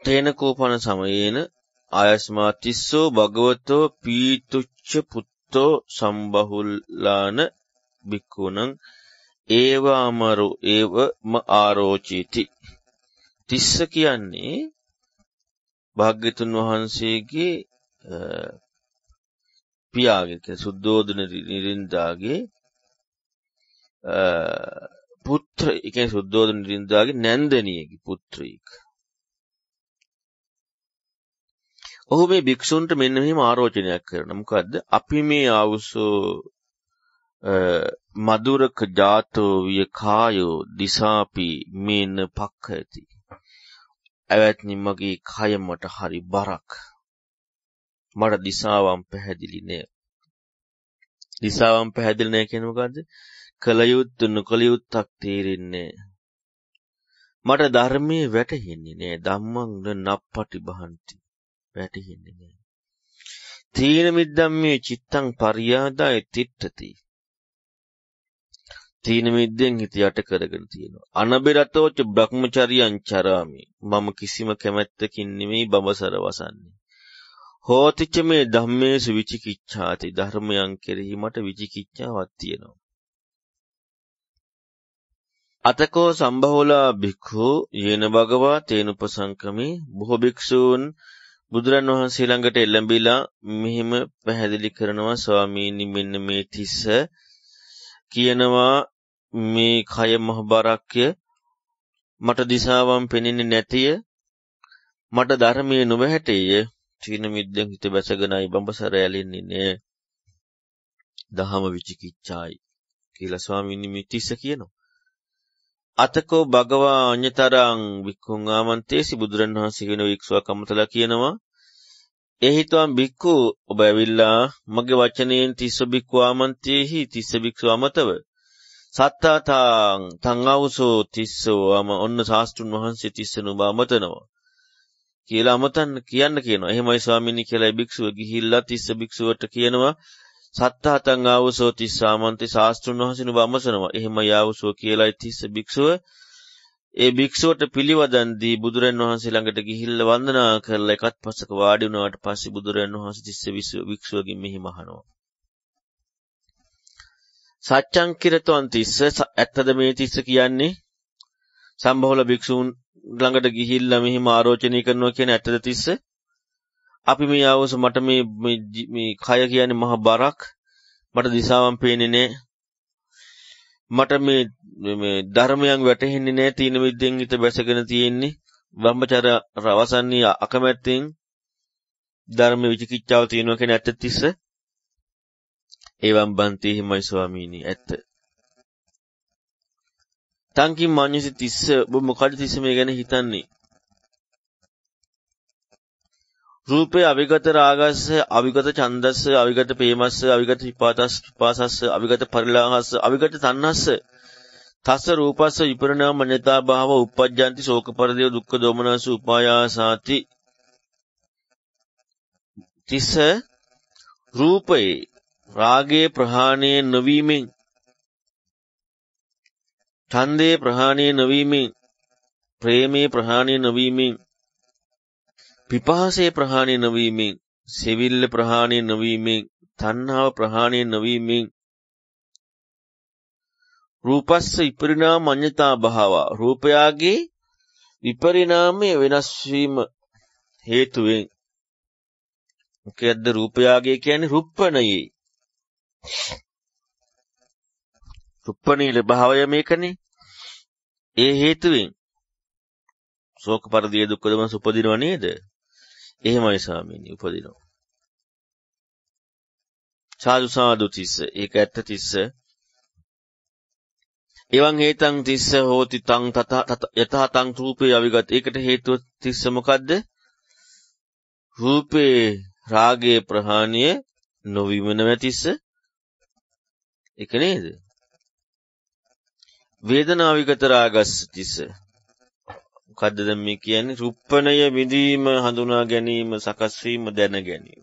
තේන කෝපන සමයේන ආයස්මා තිස්සෝ භගවතෝ පීතුච්ච පුත්තෝ සම්බහුල්ලාන බික්ඛුණං ඒවමරෝ ඒවම ආරෝචීති. තිස්ස කියන්නේ භාග්‍යතුන් වහන්සේගේ පියාගේ සුද්ධෝදන නිරින්දාගේ පුත්‍ර, ඒ කියන්නේ සුද්ධෝදන නිරින්දාගේ නැන්දනියගේ පුත්‍රයෙක්. ඔහු මේ භික්ෂුන්ට මෙන්න මෙහිම ආරෝචනයක් කරනවා. මොකද්ද? අපි මේ ආවුසෝ මදුරක ජාතෝ විය කායෝ දිසාපි මේන පක්ඛයති. ඇවැත්නි මගේ කය මට හරි බරක්. මට දිසාවම් පැහැදිලි නෑ. දිසාවම් පැහැදිලි නෑ කියන්නේ මොකද්ද? කල යුත්තු නොකල යුත්තක් තේරෙන්නේ නෑ. මට ධර්මයේ වැටහෙන්නේ නෑ. ධම්මං නප්පටි බහන්ති. වැටහෙන්නේ නෑ. තීන මිද්දම් මේ චිත්තං පරියාදාය තිට්ඨති. තීන මිද්දෙන් හිත යට කරගෙන තියෙනවා. අනබිරතෝච බ්‍රහ්මචර්යං චරාමි. මම කිසිම කැමැත්තකින් නෙමෙයි බඹසර වසන්නේ. හෝතිච මේ ධම්මේසු විචිකිච්ඡාති. ධර්මයන් කෙරෙහි මට විචිකිච්ඡාවක් තියෙනවා. අතකෝ සම්බහුලා භික්ඛු යේන භගවා තේන උපසංකමේ. බොහෝ භික්ෂූන් බුදුරන් වහන්සේ ළඟට එළඹිලා මෙහිම පැහැදිලි කරනවා. ස්වාමීනි මෙන්න මේ තිස්ස කියනවා මේ කය මහ බරක්ය. මට දිසාවම් පෙනෙන්නේ නැතිය. මට ධර්මයේ නොබැහැටේය. තීන මිද්දෙන් හිත බැසගෙනයි බඹසර ඇලෙන්නේ නෑ. දහම විචිකිච්ඡායි කියලා ස්වාමීනි මේ තිස්ස කියනවා. අතකෝ භගවා අඤ්‍යතරං වික්ඛුං ආමන්තේසි. බුදුරන් වහන්සේ වෙන වික්ෂුවක් අමතලා කියනවා. එහිතුම් බික්ඛු ඔබ ඇවිල්ලා මගේ වචනයෙන් තිස්ස බික්ඛු ආමන්තේහි. තිස්ස බික්ඛු අමතව සත්තාතං තං ආවුසෝ තිස්සෝ ඔන්න ශාස්ත්‍රුන් වහන්සේ තිස්ස නුඹ අමතනවා කියලා අමතන්න කියනවා. එහෙමයි ස්වාමීනි කියලා භික්ෂුව ගිහිල්ලා තිස්ස භික්ෂුවට කියනවා. සත්තාතං ආවුසෝ තිස්ස ආමන්තේ ශාස්ත්‍රුන් වහන්සේ නුඹ අමතනවා. එහෙමයි ආවුසෝ කියලා තිස්ස භික්ෂුව ඒ භික්ෂුවට පිළිවදන් දී බුදුරන් වහන්සේ ළඟට ගිහිල්ලා වන්දනා කරලා එකත් පස්සක වාඩි වුණාට පස්සේ බුදුරන් වහන්සේ තිස්ස භික්ෂුවගෙන් මෙහිම අහනවා. සච්ඡං කිරතොන් තිස්ස. ඇත්තද මේ තිස්ස කියන්නේ? සම්බහුල භික්ෂූන් ළඟට ගිහිල්ලා මෙහිම ආරෝචනය කරනවා කියන ඇත්තද තිස්ස? අපි මේ ආවොස් මට මේ කය කියන්නේ මහ බරක්. මට දිසාවම් පේන්නේ නෑ. මට මේ ධර්මයන් වැටහෙන්නේ නෑ. තීන මිද්දෙන් හිත බැසගෙන තියෙන්නේ. බ්‍රහ්මචර්ය අවසන්නිය අකමැත්තෙන් ධර්ම විචිකිච්ඡාව තියෙනවා කියන ඇත්ත තිස්ස එවම් බන්ති හිමයි ස්වාමීනි ඇත්ත. තංකින් මඤ්ඤසි තිස්ස ඔබ මොකද තිස්ස මේ ගැන හිතන්නේ? රූපේ අවිගත රාගස්ස අවිගත ඡන්දස්ස අවිගත ප්‍රේමස්ස අවිගත විපාසස්ස අවිගත පරිලාහස්ස අවිගත තණ්හස්ස තස්ස රූපස්ස විපරිණාම මඤ්ඤතා භාව උප්පජ්ජಂತಿ ශෝක පරිදේ දුක්ඛ දෝමනස උපායාසාති. තිස්ස රූපේ රාගේ ප්‍රහාණය නොවීමෙන් ඡන්දේ ප්‍රහාණය නොවීමෙන් ප්‍රේමේ ප්‍රහාණය නොවීමෙන් පිපාසයේ ප්‍රහාණය නොවීමෙන් සෙවිල්ල ප්‍රහාණය නොවීමෙන් තණ්හාව ප්‍රහාණය නොවීමෙන් රූපස්ස විපරිණාම මඤ්ඤතා භාව රූපයාගේ විපරිණාමයේ වෙනස් වීම හේතුවෙන් මොකද්ද රූපයාගේ කියන්නේ රුප්පණයේ රුප්පණීල භාවය මේකනේ. ඒ හේතුවෙන් ශෝක පරිදේ දුක්ඛ දෝමනස උපදිනව නේද? එහෙමයි ස්වාමීනි උපදිනවා. සාදු සාදු තිස්ස ඒක ඇත්ත තිස්ස. එවං හේතං තිස්ස හෝති තං යතහ තං රූපේ අවිගත. ඒකට හේතුව තිස්ස මොකද්ද? රූපේ රාගයේ ප්‍රහාණය නොවීම නැතිස්ස. ඒක නේද? වේදනා විගත රාගස්ස තිස්ස. මොකද්ද දැන් මේ කියන්නේ? රුප්පණය විදීම හඳුනා ගැනීම සකස් වීම දැන ගැනීම.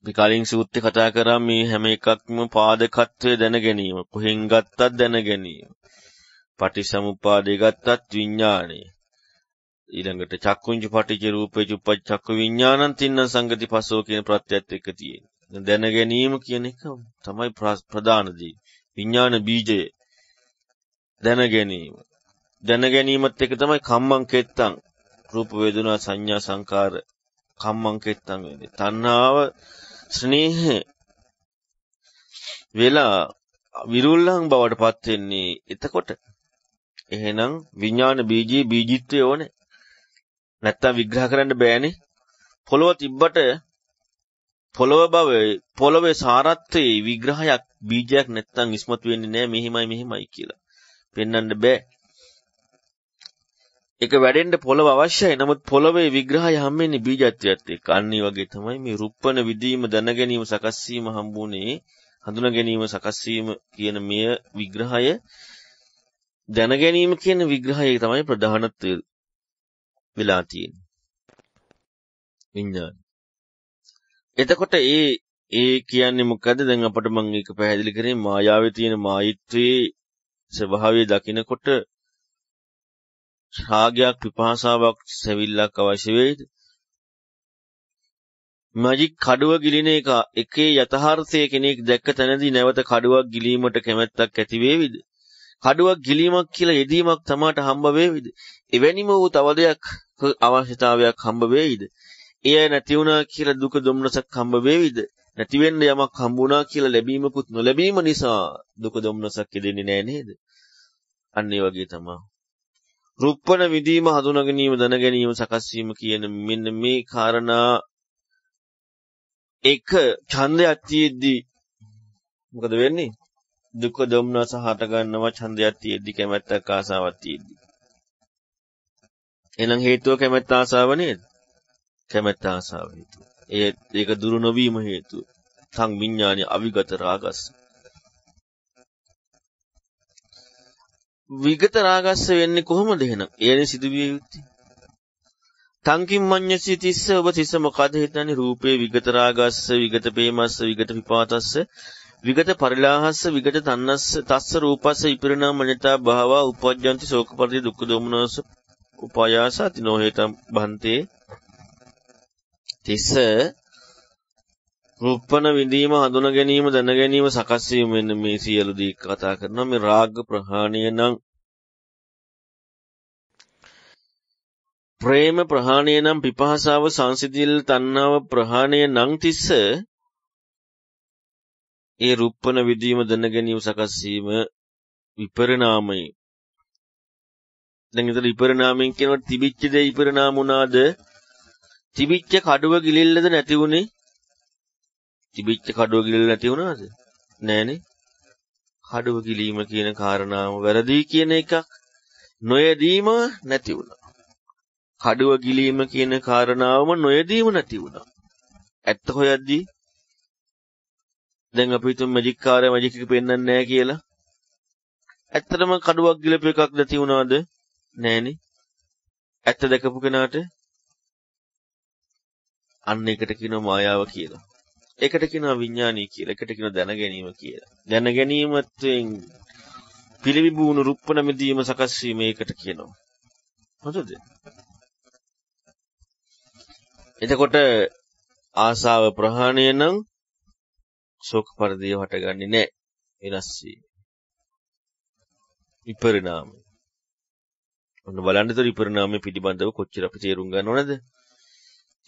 අපි කලින් සූත්‍රේ කතා කරා මේ හැම එකක්ම පාදකත්වය දැන ගැනීම. කොහෙන් ගත්තත් දැන ගැනීම. පටිසමුපාදේ ගත්තත් විඥාණය. ඊළඟට චක්කුංජ පටිච්ච රූපේ චුප්පච්ච චක්කු විඥානං තින්න සංගති පසෝ කියන ප්‍රත්‍යයත් එක්ක තියෙන. දැන ගැනීම කියන එක තමයි ප්‍රධාන දේ. විඥාන බීජය දැන ගැනීම. දැන ගැනීමත් එක තමයි කම්මං කෙත්තං රූප වේදනා සංඥා සංකාර කම්මං කෙත්තං වෙන්නේ. තණ්හාව ස්නේහය වෙලා විරුල්ලං බවට පත් වෙන්නේ. එතකොට එහෙනම් විඥාන බීජී බීජිත්වය ඕනේ. නැත්තම් විග්‍රහ කරන්න බෑනේ. පොළොව තිබ්බට පොළොවේ සාරත්වයේ විග්‍රහයක් බීජයක් නැත්තම් ඉස්මතු වෙන්නේ නෑ මෙහිමයි කියලා. පෙන්වන්න බෑ. ඒක වැඩෙන්න පොළව අවශ්‍යයි. නමුත් පොළවේ විග්‍රහය හම්බෙන්නේ බීජත්වයත් එක්ක. අනිත් වගේ තමයි මේ රුප්පණ විදීම දැන ගැනීම සකස් වීම හම්බුනේ හඳුනා ගැනීම සකස් වීම කියන මෙය විග්‍රහය දැන ගැනීම කියන විග්‍රහය තමයි ප්‍රධානත්වය වෙලා තියෙන්නේ. විඥාන. එතකොට ඒ කියන්නේ මොකද්ද? දැන් අපිට මම ඒක පැහැදිලි කරේ මායාවේ තියෙන මායිත්වයේ ස්වභාවය දකිනකොට රාගයක් විපාසාවක් සෙවිල්ලක් අවශ්‍ය වෙයිද? මැජික් කඩුව ගිලින එක එකේ යථාර්ථය කෙනෙක් දැක්ක තැනදී නැවත කඩුවක් ගිලීමට කැමැත්තක් ඇති වේවිද? කඩුවක් ගිලීමක් කියලා යෙදීමක් තමාට හම්බ වේවිද? එවැනිම වූ තව දෙයක් අවශ්‍යතාවයක් හම්බ වේවිද? එය නැති වුණා කියලා දුක දුම්නසක් හම්බ වේවිද? නැති වෙන්න යමක් හම්බ වුණා කියලා ලැබීමකුත් නොලැබීම නිසා දුක දුම්නසක් දෙන්නේ නැහැ නේද? අන්න ඒ වගේ තමයි. රුප්පණ විදීම හඳුනා ගැනීම දැන ගැනීම සකස් වීම කියන මෙන්න මේ කාරණා එක ඡන්දයක් තියෙද්දි මොකද වෙන්නේ? දුක දුම්නස හට ගන්නවා ඡන්දයක් තියෙද්දි කැමැත්තක් ආසාවක් තියෙද්දි. එහෙනම් හේතුව කැමැත්ත ආසාව නේද? කැමැත්ත ආසාව හේතුව. ඒක දුරු නොවීම හේතුව. සං විඥානි අවිගත රාගස්. විගත රාගස්ස වෙන්නේ කොහොමද එහෙනම්? එයනේ සිදුවිය යුත්තේ. තංකින් මඤ්ඤසි තිස්ස ඔබ තිස්ස මොකද හිතන්නේ? රූපේ විගත රාගස්ස විගත ප්‍රේමස්ස විගත විපාතස්ස විගත පරිලාහස්ස විගත තන්නස්ස තස්ස රූපස්ස විපරිණාම මඤ්ඤතා භාව උපජ්ජಂತಿ ශෝක පරිදේ දුක්ඛ දෝමනස උපායාසති නොහෙතම් බන්තේ. තිස්ස රුප්පණ විදීම හඳුනා ගැනීම දැන ගැනීම සකස් වීම වෙන මේ සියලු දේ කතා කරනවා. මේ රාග ප්‍රහාණය නම් ප්‍රේම ප්‍රහාණය නම් පිපාසාව සංසිඳිල් තණ්හාව ප්‍රහාණය නම් තිස්ස ඒ රුප්පණ විදීම දැන ගැනීම සකස් වීම විපරිණාමයි දැන් ඒතර විපරිණාමයෙන් කියනකොට තිබිච්ච දේ විපරිණාම වුණාද? තිබිච්ච කඩුව ගිලිල්ලද නැති වුනේ? තිබිච්ච කඩුව ගිලිල්ල නැති වුණාද? නෑනේ. කඩුව ගිලීම කියන කාරණාව වැරදි කියන එකක් නොයදීම නැති වුණා. කඩුව ගිලීම කියන කාරණාවම නොයදීම නැති වුණා. ඇත්ත හොයද්දී දැන් අපි හිතමු මැජික් කාර්යය මැජික් එක පෙන්වන්නේ නැහැ කියලා. ඇත්තටම කඩුවක් ගිලපු එකක් නැති වුණාද? නෑනේ. ඇත්ත දැකපු කෙනාට අන්න එකට කියනවා මායාව කියලා. ඒකට කියනවා විඥානීය කියලා. ඒකට කියනවා දැන ගැනීම කියලා. දැන ගැනීමෙන් පිළිවිබුණු රුප්පණ මෙදීම සකස් වීම ඒකට කියනවා. හරිද? එතකොට ආසාව ප්‍රහාණය නම් ශෝක පරිදේව හටගන්නේ නැහැ. වෙනස් වීම. විපරිණාමය. ඔන්න බලන්න තෝ විපරිණාමය පිළිබඳව කොච්චර අපි තේරුම් ගන්න ඕනද?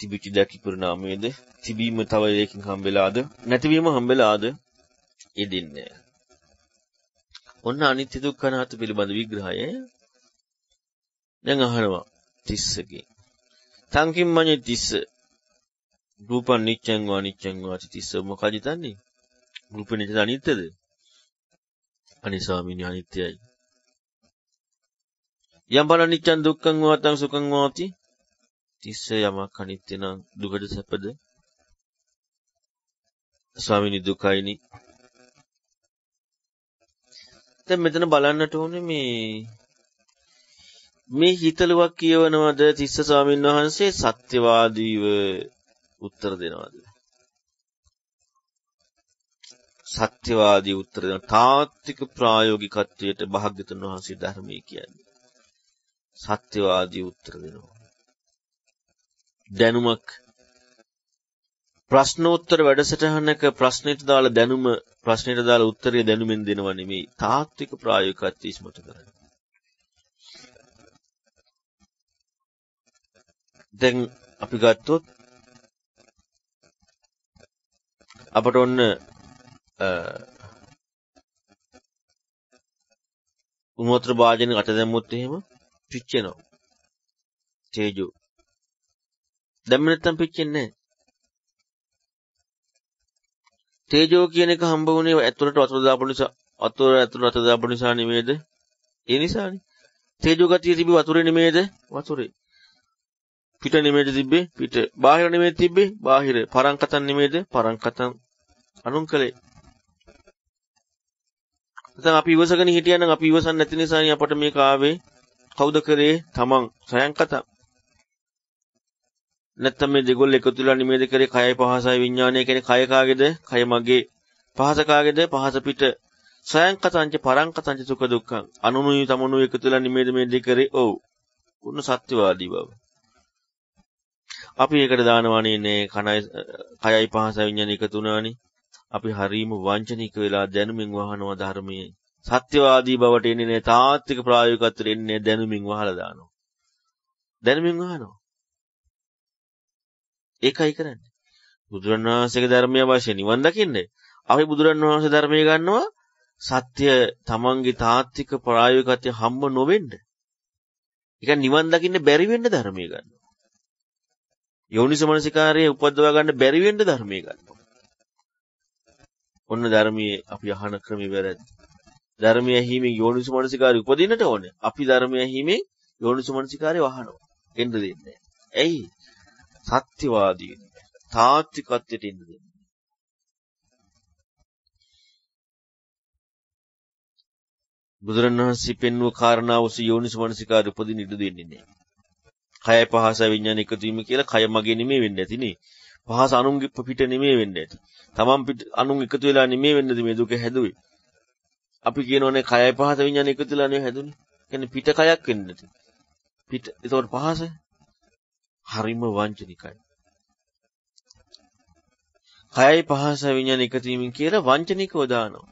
තිබිච්ච දෙයක් විපරිණාමයේද? තිබීම තව එකකින් හම්බෙලාද? නැතිවීම හම්බෙලාද? යෙදින්නේ. ඔන්න අනිත්‍ය දුක්ඛ අනාත්ම පිළිබඳ විග්‍රහය. දැන් අහනවා 30කින්. සංකිම්මඤ්ඤ 30. රූපං නිච්ඡං වා නිච්ඡං වාති 30 මොකද හිතන්නේ? රූප නිච්ඡද අනිත්‍යද? අනේ ස්වාමීනි අනිත්‍යයි. යම් බල නිච්ඡං දුක්ඛං වාතං සුඛං වාති 30 යමක් අනිත්‍ය නම් දුකද සැපද? ස්වාමීනි දුකයිනි. දැන් මෙතන බලන්නට ඕනේ මේ හිතලුවක් කියවනවද තිස්ස ස්වාමීන් වහන්සේ සත්‍යවාදීව උත්තර දෙනවද? සත්‍යවාදී උත්තර දෙන තාත්වික ප්‍රායෝගිකත්වයට භාග්‍යතුන් වහන්සේ ධර්මයේ කියන්නේ. සත්‍යවාදී උත්තර දෙනවා. දැනුමක් ප්‍රශ්නෝත්තර වැඩසටහනක ප්‍රශ්නෙට දාලා දැනුම ප්‍රශ්නෙට දාලා උත්තරය දැනුමින් දෙනව නෙමෙයි තාත්වික ප්‍රායෝගිකත්වය ඉස්මතු කරන්නේ. දැන් අපි ගත්තොත් අපට ඔන්න උමෝත්‍ර භාජනෙ අත දැම්මොත් එහෙම පිච්චෙනවා. තේජෝ. දැම්ම නැත්තම් පිච්චෙන්නේ නැහැ. තේජෝ කියන එක හම්බ වුණේ ඇතුළට වතුර දාපු නිසා ඇතුළට දාපු නිසා නෙමෙයිද? ඒ නිසානේ. තේජෝ ගතිය තිබි වතුරේ නෙමෙයිද? වතුරේ. පිට නෙමෙයිද තිබ්බේ? පිට. බාහිර නෙමෙයිද තිබ්බේ? බාහිර. පරංකතන් නෙමෙයිද? පරංකතන් අනුන්කලේ. දැන් අපි ඉවසගෙන හිටියා නම් අපි ඉවසන්නේ නැති නිසානේ අපට මේක ආවේ. කවුද කරේ? තමන්. සයන්කත. නැත්තම් මේ දෙගොල්ල එකතු වෙලා නිමේද කරේ කයයි පහසයි විඥානය කියන්නේ කය කාගේද? කය මගේ. පහස කාගේද? පහස පිට. සයන්කතංච පරංකතංච සුඛ දුක්ඛං. අනුනුයි තමනුයි එකතු වෙලා නිමේද මේ දෙක කරේ. ඔව්. උන්න සත්‍යවාදී බව. අපි ඒකට දානවනේ නේ කයයි පහසයි විඥානය එකතු වුණානේ. අපි හරීම වංචනික වෙලා දැනුමින් වහනවා ධර්මයේ. සත්‍යවාදී බවට එන්නේ නැහැ. තාත්වික ප්‍රායෝගිකත්වයට එන්නේ දැනුමින් වහලා දානවා. දැනුමින් වහනවා. ඒකයි කරන්නේ. බුදුරණවහන්සේගේ ධර්මයේ වශයෙන් නිවන් දකින්නේ. අපි බුදුරණවහන්සේ ධර්මයේ ගන්නවා සත්‍ය තමන්ගේ තාත්වික ප්‍රායෝගිකත්වය හම්බ නොවෙන්න. ඒ කියන්නේ නිවන් දකින්න බැරි වෙන්න ධර්මයේ ගන්නවා. යෝනිසමනසිකාරයේ උපදවා ගන්න බැරි වෙන්න ධර්මයේ ගන්නවා. ඔන්න ධර්මයේ අපි අහන ක්‍රමය වැරදි. ධර්මයේ ඇහිමෙන් යෝනිසමනසිකාරය උපදින්නට ඕනේ. අපි ධර්මයේ ඇහිමෙන් යෝනිසමනසිකාරය වහනවා. එන්න දෙන්නේ නැහැ. ඇයි? සත්‍යවාදී තාත්විකත්වයට එන්න දෙන්නේ. බුදුරණවහන්සේ පෙන්වූ කාරණාව ඔස්සේ යෝනිසමනසිකාරය උපදින්න ඉඩ දෙන්නේ නැහැ. කයයි පහස විඥාන එකතු වීම කියලා කය මගේ නෙමෙයි වෙන්නේ නැතිනේ. පහස අනුන්ගේ පිට නෙමෙයි වෙන්නේ නැති. තමන් පිට අනුන් එකතු වෙලා නෙමෙයි වෙන්නේ මේ දුක හැදුවේ. අපි කියනෝනේ කයයි පහස විඥාන එකතු වෙලා නෙමෙයි හැදුනේ. කියන්නේ පිට කයක් වෙන්නේ නැති. පිට ඒතකොට පහස හරිම වංචනිකයි. කයයි පහස විඥාන එකතු වීමෙන් කියලා වංචනිකව දානවා.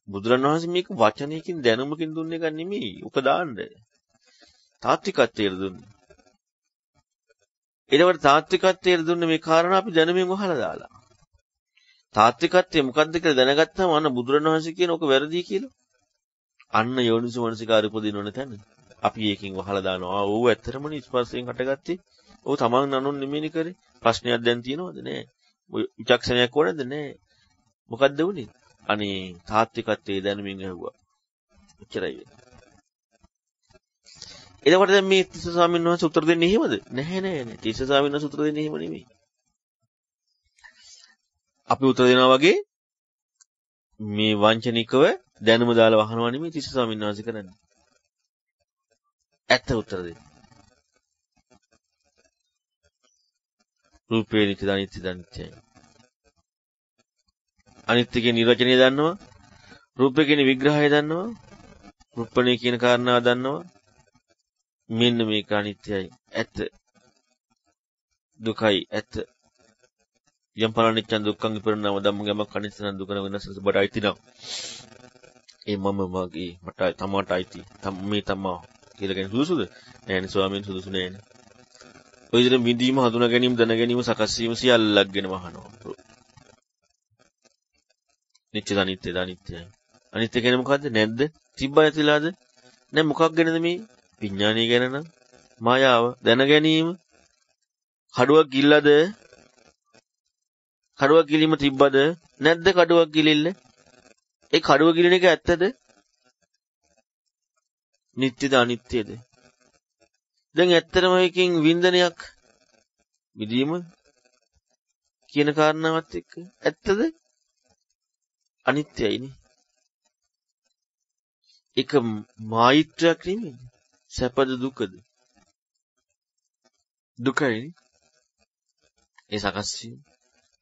බුදුරණවහන්සේ මේක වචනයකින් දැනුමකින් දුන්න එක නෙමෙයි. උක දාන්නේ. තාත්විකත්වයට දුන්නේ. ඊළඟට තාත්විකත්වයට දුන්න මේ කාරණා අපි දැනුමින් වහලා දාලා. තාත්විකත්වය මොකක්ද කියලා දැනගත්තාම අන්න බුදුරණවහන්සේ කියන ඔක වැරදි කියලා. අන්න යෝනිසමනසිකාරය උපදිනවනේ තැන. අපි ඒකෙන් වහලා දානවා. ඕව ඇත්තටම ස්පර්ශයෙන් හටගත්තේ. ඕව තමන් අනුන් නෙමෙයි කරේ. ප්‍රශ්නයක් දැන් තියෙනවද? නෑ. ඔය විචක්ෂණයක් ඕනද? නෑ. මොකද්ද වුනේ? අනේ තාත්විකත් ඒ දැනුමින් ඇහුවා. එච්චරයි වෙන්නේ. එතකොට දැන් මේ තිස්ස ස්වාමීන් වහන්සේ උත්තර දෙන්නේ එහෙමද? නැහැ. තිස්ස ස්වාමීන් වහන්සේ උත්තර දෙන්නේ එහෙම නෙමෙයි. අපි උත්තර දෙනවා වගේ මේ වංචනිකව දැනුම දාලා වහනවා නෙමෙයි තිස්ස ස්වාමීන් වහන්සේ කරන්නේ. ඇත්ත උත්තර දෙන්න. රූපේ නිත්‍ය අනිත්‍යයි. අනිත්‍ය කියන නිර්වචනය දන්නවා. රූපේ කියන විග්‍රහය දන්නවා. රූපණේ කියන කාරණාව දන්නවා. මෙන්න මේක අනිත්‍යයි. ඇත්ත. දුකයි ඇත්ත. යම් පරණිච්චන් දුක්ඛං විපරණාම ධම්ම ගමක් අනිත්‍යන දුකන වෙනස බඩ අයිති නම්. ඒ මම මගේ මට තමාට අයිති. මේ තමා කියලා කියන සුදුසුද? නෑනේ ස්වාමීන් සුදුසු නෑනේ. ඔය විදිහට විඳීම හඳුනා ගැනීම දැන ගැනීම සකස් වීම සියල්ලක්ගෙන වහනවා. නිත්‍ය අනිත්‍යයි. අනිත්‍ය කියන්නේ මොකද්ද? නැද්ද? තිබ්බ නැතිලාද? නෑ මොකක් ගැනද මේ? විඥානීය ගැන නම් මායාව දැන ගැනීම. කඩුවක් ගිල්ලද? කඩුවක් ගිලීම තිබ්බද? නැද්ද කඩුවක් ගිලිල්ල? ඒ කඩුව ගිලින එක ඇත්තද? නිත්‍යද අනිත්‍යද? දැන් ඇත්තටම එකකින් වින්දනයක් විදීම කියන කාරණාවත් එක්ක ඇත්තද? අනිත්‍යයිනේ. ඒක මායිත්‍රයක් නෙමෙයි. සැපද දුකද? දුකයි. ඒ සකස් වීම.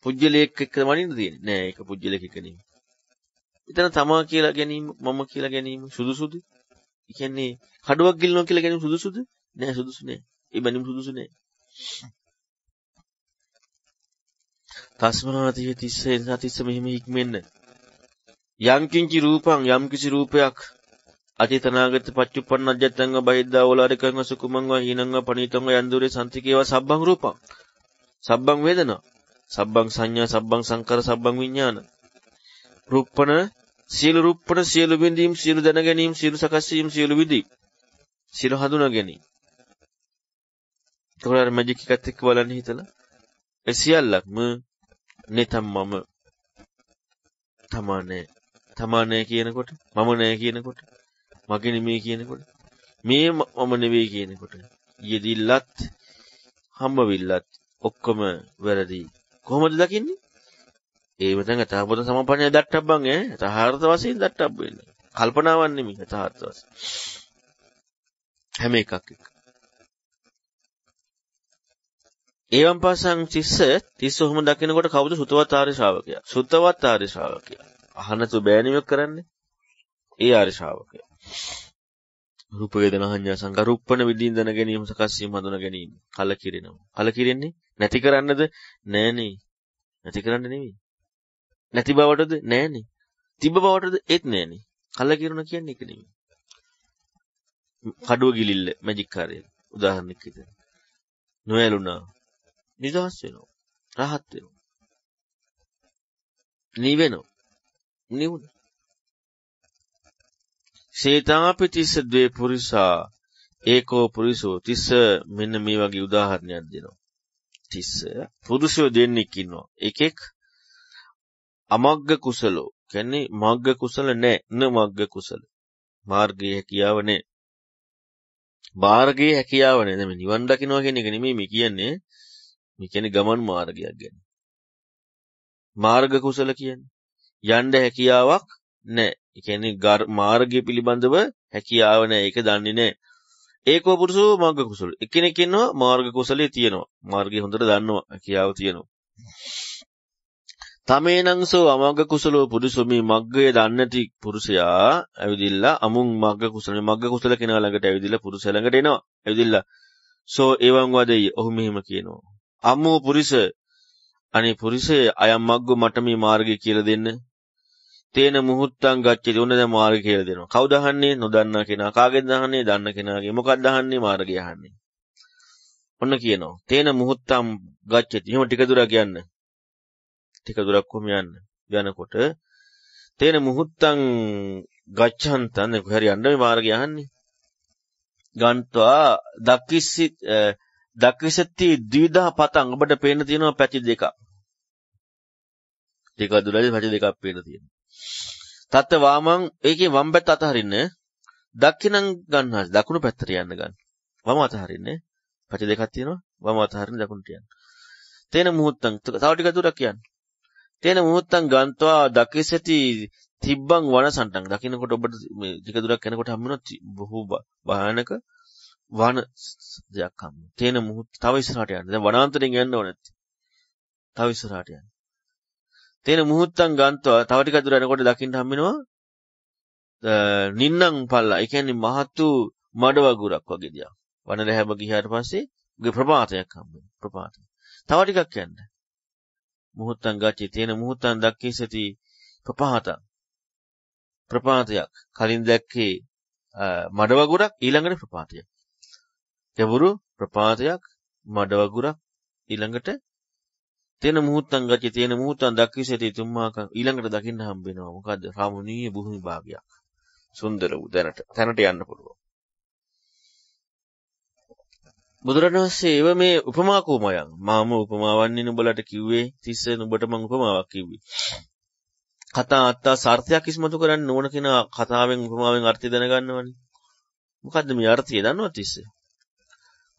පුජ්‍යලයක් එක්ක වනින්න තියෙන්නේ. නෑ ඒක පුජ්‍යලයක් එක නෙමෙයි. එතන තමා කියලා ගැනීම මම කියලා ගැනීම සුදුසුද? ඒ කියන්නේ කඩුවක් ගිලනවා කියලා ගැනීම සුදුසුද? නෑ සුදුසු නෑ. ඒ බැනිම සුදුසු නෑ. තස්මනාතිය තිස්සේ සතිස්ස මෙහිම හික්මෙන්න. යම්කින්චි රූපං යම්කිසි රූපයක් අචේතනාගත පච්චුප්පන්න අජත්තංග බහිද්දා ඕලාරිකං සුකුමං වා හීනං වා පනීතං වා යන්දුරේ සම්තිකේවා සබ්බං රූපං සබ්බං වේදනා සබ්බං සංඥා සබ්බං සංකාර සබ්බං විඥාන රූපණ සියලු බින්දීම් සියලු දැන ගැනීම සියලු සකස් වීම සියලු විදි සියලු හඳුනා ගැනීම. ඒකවල මැජික් එකත් එක්ක බලන්න හිතලා ඒ සියල්ලක්ම නෙතම්මම තමා නෑ කියනකොට මම නෑ කියනකොට මගේ නෙමෙයි කියනකොට මේ මම නෙවෙයි කියනකොට යෙදිල්ලත් හම්බවිල්ලත් ඔක්කොම වැරදි. කොහොමද දකින්නේ? ඒ මතංග තාපොත සමපන්නේ දට්ටබ්බන් යථාර්ථ වශයෙන් දට්ටබ් වෙන්නේ. කල්පනාවක් නෙමෙයි යථාර්ථ වශයෙන්. හැම එකක් එක්ක. ඒවම් පස්සන් තිස්ස ඔහොම දකිනකොට කවුද සුතවත් ආර්ය ශ්‍රාවකයා? සුතවත් ආර්ය ශ්‍රාවකයා. අහන්නතු බෑනියක් කරන්නේ. ඒ ආර්ය ශ්‍රාවකයා. රූප වේදනා සංඥා සංකාර රූපණ විදීන් දන ගැනීම සකස් වීම හඳුනා ගැනීම කලකිරෙනවා. කලකිරෙන්නේ නැති කරන්නද? නෑනේ. නැති කරන්න නෙමෙයි. නැති බවටද? නෑනේ. තිබ්බ බවටද? ඒත් නෑනේ. කලකිරුණ කියන්නේ ඒක නෙමෙයි. කඩුව ගිලිල්ල මැජික් කාර්යය උදාහරණයක් විදිහට. නොයලුණා. නිදහස් වෙනවා. රහත් වෙනවා. නිවෙනවා. නිවුණ. සේතාපි තිස්ස ද්වේ පුරිසා ඒකෝ පුරිසෝ තිස්ස මෙන්න මේ වගේ උදාහරණයක් දෙනවා. තිස්ස පුරුෂයෝ දෙන්නෙක් ඉන්නවා. එකෙක් අමග්ග කුසලෝ කියන්නේ මග්ග කුසල නැහැ. මග්ග කුසල. මාර්ගයේ හැකියාව නැහැ. මාර්ගයේ හැකියාව නැහැ. මේ නිවන් දකින්නවා කියන එක නෙමෙයි මේ කියන්නේ. මේ කියන්නේ ගමන් මාර්ගයක් ගැන. මාර්ග කුසල කියන්නේ යන්න හැකියාවක් නැහැ. ඒ කියන්නේ මාර්ගය පිළිබඳව හැකියාව නැහැ. ඒක දන්නේ නැහැ. ඒකෝ පුරුෂෝ මාර්ග කුසල. එක්කෙනෙක් ඉන්නවා මාර්ග කුසලයේ තියෙනවා. මාර්ගය හොඳට දන්නවා. හැකියාව තියෙනවා. තමේනංසෝ අමග්ග කුසලෝ පුරුෂෝ මේ මග්ගය දන්නේ නැති පුරුෂයා ඇවිදිලා අමුන් මග්ග කුසල කෙනා ළඟට ඇවිදිලා පුරුෂයා ළඟට එනවා. ඇවිදිලා සෝ එවං වදෙය. ඔහු මෙහෙම කියනවා. අම්මෝ පුරිස අනේ පුරිසේ අයම් මග්ගෝ මට මේ මාර්ගය කියලා දෙන්න. තේන මුහුත්තං ගච්ඡති. ඔන්න දැන් මාර්ගය කියලා දෙනවා. කවුද අහන්නේ? නොදන්නා කෙනා. කාගෙන්ද අහන්නේ? දන්න කෙනාගේ. මොකක්ද අහන්නේ? මාර්ගය අහන්නේ. ඔන්න කියනවා. තේන මුහුත්තං ගච්ඡති. එහෙම ටික දුරක් යන්න. ටික දුරක් කොහොම යනකොට තේන මුහුත්තං ගච්ඡන්තන් කොහරි යන්න මේ මාර්ගය අහන්නේ. ගන්නවා දක්විසති ද්විදා පතං ඔබට පේන්න තියෙනවා පැති දෙකක්. දෙක දුරදී පැති දෙකක් පේන්න තියෙනවා. තත් වාමං ඒකේ වම් පැත්ත අතහරින්න දක්ෂිණං ගන්නවා. දකුණු පැත්තට යන්න ගන්න. වම අතහරින්නේ පැති දෙකක් තියෙනවා. වම අතහරින්න දකුණට යන්න. තේන මුහුත්තං තව ටික දුරක් යන්න. තේන මුහුත්තං ගන්නවා දක්විසති තිබ්බං වනසන්ටං දකින්නකොට ඔබට මේ ටික දුරක් යනකොට හම් වෙනවා බොහෝ භයානක වන දෙයක් හම් වෙනවා. තේන මුහුත් තව ඉස්සරහට යන්න. දැන් වනාන්තරයෙන් යන්න ඕනේ. තව ඉස්සරහට යන්න. තේන මුහුත්තං ගන්නවා තව ටික දුර යනකොට දකින්න හම් වෙනවා නින්නං පල්ලා. ඒ කියන්නේ මහතු මඩ වගුරක් වගේ දෙයක්. වන රැහැම ගියාට පස්සේ උගේ ප්‍රපාතයක් හම් වෙනවා. ප්‍රපාතය. තව ටිකක් යන්න. මුහුත්තං ගච්ඡේ තේන මුහුත්තං දක්ඛේසති ප්‍රපාතං. ප්‍රපාතයක්. කලින් දැක්කේ මඩ වගුරක් ඊළඟට ප්‍රපාතයක්. ගැඹුරු ප්‍රපාතයක් මඩ වගුරක් ඊළඟට තේන මුහුත්තං ගච්ඡේ තේන මුහුත්තං දක්ඛේසති තුම්මාක ඊළඟට දකින්න හම්බ වෙනවා. මොකද්ද? රාමුණීය භූමි භාගයක්. සුන්දර වූ තැනට යන්න පුළුවන්. බුදුරණවහන්සේ ඒව මේ උපමා කුමයන් මාම උපමාවන්නේ නුඹලට කිව්වේ තිස්ස නුඹට මම උපමාවක් කිව්වේ. කතා අත්තා සාර්ථයක් ඉස්මතු කරන්න ඕන කෙනා කතාවෙන් උපමාවෙන් අර්ථය දැනගන්නවනේ. මොකද්ද මේ අර්ථය දන්නවද තිස්ස?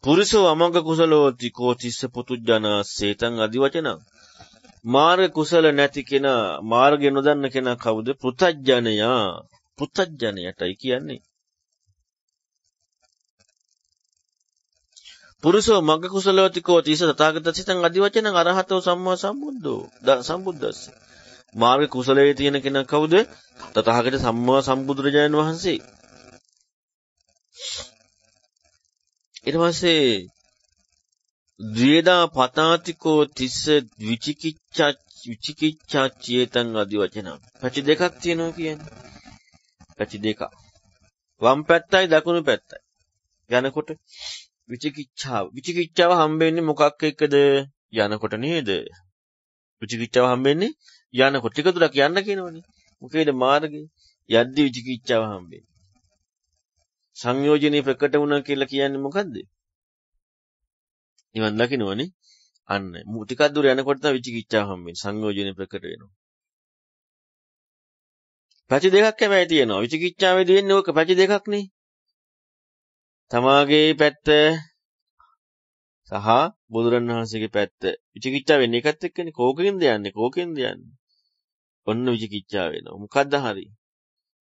පුරිසෝ අමංග කුසලෝති කෝ තිස්ස පුතුජන සේතං আদি වචන. මාර්ග කුසල නැති කෙනා මාර්ගය නොදන්න කෙනා කවුද? පුතජ්ජනයා. පුතජ්ජනයටයි කියන්නේ. පුරුෂෝ මග්ග කුසලවති කෝ තිස තථාගත සිතං අදි වචනං අරහතෝ සම්මා සම්බුද්ධෝ සම්බුද්දස්ස. මාර්ග කුසලයේ තියෙන කෙනා කවුද? තථාගත සම්මා සම්බුදුරජාණන් වහන්සේ. ඊට පස්සේ ද්වේදා පතාතිකෝ තිස්ස විචිකිච්ඡා චේතං අදි වචනං. පැති දෙකක් තියෙනවා කියන්නේ. පැති දෙකක්. වම් පැත්තයි දකුණු පැත්තයි. යනකොට විචිකිච්ඡාව හම්බෙන්නේ මොකක් එක්කද? යනකොට නේද? විචිකිච්ඡාව හම්බෙන්නේ යනකොට. ටික දුරක් යන්න කියනවනේ. මොකේද මාර්ගේ? යද්දි විචිකිච්ඡාව හම්බෙන්නේ. සංයෝජනේ ප්‍රකට වුණා කියලා කියන්නේ මොකද්ද? නිවන් දකින්නවනේ. අන්න. ටිකක් දුර යනකොට තමයි විචිකිච්ඡාව හම්බෙන්නේ. සංයෝජනේ ප්‍රකට වෙනවා. පැති දෙකක් හැබැයි තියෙනවා. විචිකිච්ඡාවේදී වෙන්නේ ඕක පැති දෙකක් නේ. තමාගේ පැත්ත සහ බුදුරණවහන්සේගේ පැත්ත. විචිකිච්ඡාව වෙන්නේ එකත් එක්කනේ. කෝකෙන්ද යන්නේ? ඔන්න විචිකිච්ඡාව වෙනවා. මොකද්ද හරි?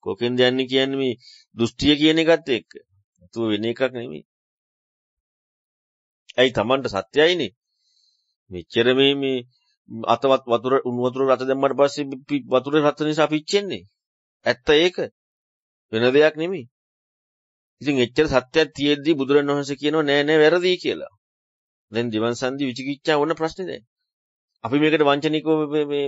කෝකෙන්ද යන්නේ කියන්නේ මේ දෘෂ්ටිය කියන එකත් එක්ක. තු වෙන එකක් නෙමෙයි. ඇයි Tamanට සත්‍යයිනේ. මෙච්චර මේ අතවත් වතුර උණු වතුර රත දැම්මට පස්සේ වතුරේ රත නිසා පිච්චෙන්නේ. ඇත්ත ඒක. වෙන දෙයක් නෙමෙයි. ඉතින් එච්චර සත්‍යයක් තියෙද්දි බුදුරණවහන්සේ කියනවා නෑ වැරදි කියලා. දැන් දිවන් සංදි විචිකිච්ඡා වුණ ප්‍රශ්නේ දැන්. අපි මේකට වංචනිකව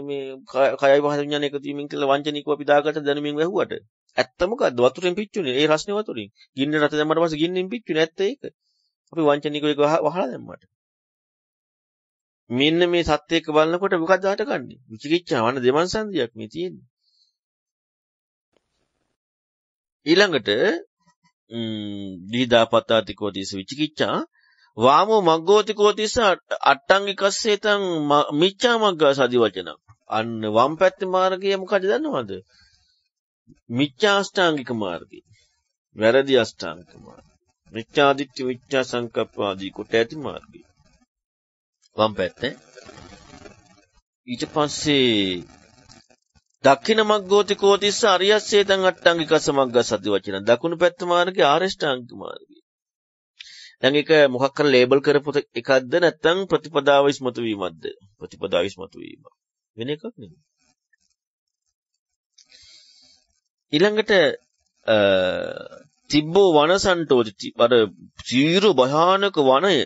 මේ කයයි පහස විඥාන එකතු වීමෙන් කියලා වංචනිකව අපි දාගත්ත දැනුමින් වැහුවට ඇත්ත මොකද්ද? වතුරෙන් පිච්චුනේ. ඒ රස්නේ වතුරින්. ගින්න රට දැම්මට පස්සේ ගින්නෙන් පිච්චුනේ. ඇත්ත ඒක. අපි වංචනිකව ඒක වහලා දැම්මට. මෙන්න මේ සත්‍ය එක්ක බලනකොට මොකද්ද හටගන්නේ? විචිකිච්ඡා වන දෙවන් සංදියක් මේ තියෙන්නේ. ඊළඟට දීදාපතාතිකෝ තිස විචිකිච්ඡා වාමෝ මග්ගෝතිකෝ තිස අට්ටංගිකස්සේතං මිච්ඡා මග්ගා සදි වචනං. අන්න වම් පැත්තේ මාර්ගය මොකද දන්නවද? මිච්ඡා අෂ්ටාංගික මාර්ගය. වැරදි අෂ්ටාංගික මාර්ගය. මිච්ඡා දිට්ඨි මිච්ඡා සංකප්ප ආදී කොට ඇති මාර්ගය. වම් පැත්තේ. ඊට පස්සේ දක්ඛින මග්ගෝතිකෝ තිස්ස අරියස්සේතං අට්ටංගිකස්ස මග්ගා සති වචන. දකුණු පැත්ත මාර්ගය ආරෂ්ඨාංගික මාර්ගය. දැන් ඒක මොකක් කර ලේබල් කරපු එකක්ද නැත්නම් ප්‍රතිපදාව ඉස්මතු වීමක්ද? ප්‍රතිපදාව ඉස්මතු වීම. වෙන එකක් නෙමෙයි. ඊළඟට තිබ්බෝ වනසන්තෝති අර චීරු භයානක වනය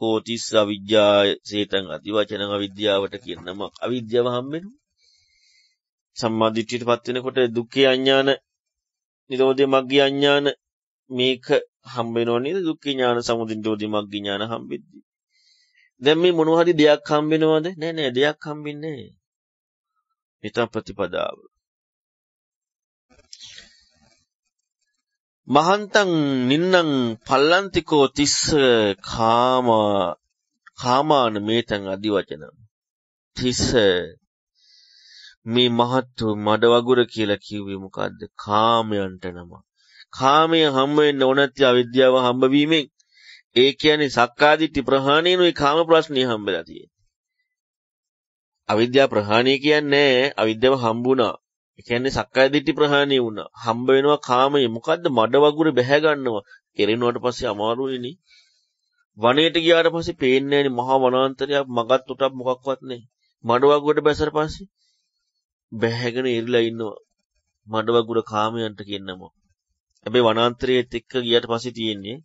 කෝතිස්ස අවිජ්ජා සේතං අතිවචනං අවිද්‍යාවට කියන නම අවිද්‍යාව හම්බෙනවා. සම්මාදිට්ඨියටපත් වෙනකොට දුක්ඛේ අඥාන නිරෝධේ මග්ගේ අඥාන මේක හම්බ වෙනව නේද? දුක්ඛ ඥාන සමුදය නිරෝධේ මග්ගේ ඥාන හම්බෙද්දී. දැන් මේ මොනවා හරි දෙයක් හම්බ වෙනවද? නෑ දෙයක් හම්බෙන්නේ නෑ. මේ තමයි ප්‍රතිපදාව. මහන්තං නින්නං පල්ලන්තිකෝ තිස්ස කාමාන මේතං අදි වචන. තිස්ස මේ මහත්තු මඩ වගුර කියලා කිව්වේ මොකද්ද? කාමයන්ට නම. කාමය හම්බ වෙන්න ඕනත් අවිද්‍යාව හම්බ වීමෙන්. ඒ කියන්නේ සක්කාදිට්ඨි ප්‍රහාණයනුයි කාම ප්‍රශ්නේ හම්බෙලා තියෙන්නේ. අවිද්‍යාව ප්‍රහාණය කියන්නේ අවිද්‍යාව හම්බුණා. ඒ කියන්නේ සක්කාදිට්ඨි ප්‍රහාණය වුණා. හම්බ වෙනවා කාමය. මොකද්ද? මඩ වගුර බැහැ ගන්නවා. කෙරෙනුවට පස්සේ අමාරුයිනේ. වනයේට ගියාට පස්සේ පේන්නේ නැහැනේ මහා වනාන්තරයක් මගත් උටක් මොකක්වත් නැහැ. මඩ වගුරට බැසර පස්සේ බැහැගෙන ඉරිලා ඉන්නවා. මඩ වගුර කාමයන්ට කියනම. හැබැයි වනාන්තරයේත් එක්ක ගියාට පස්සේ තියෙන්නේ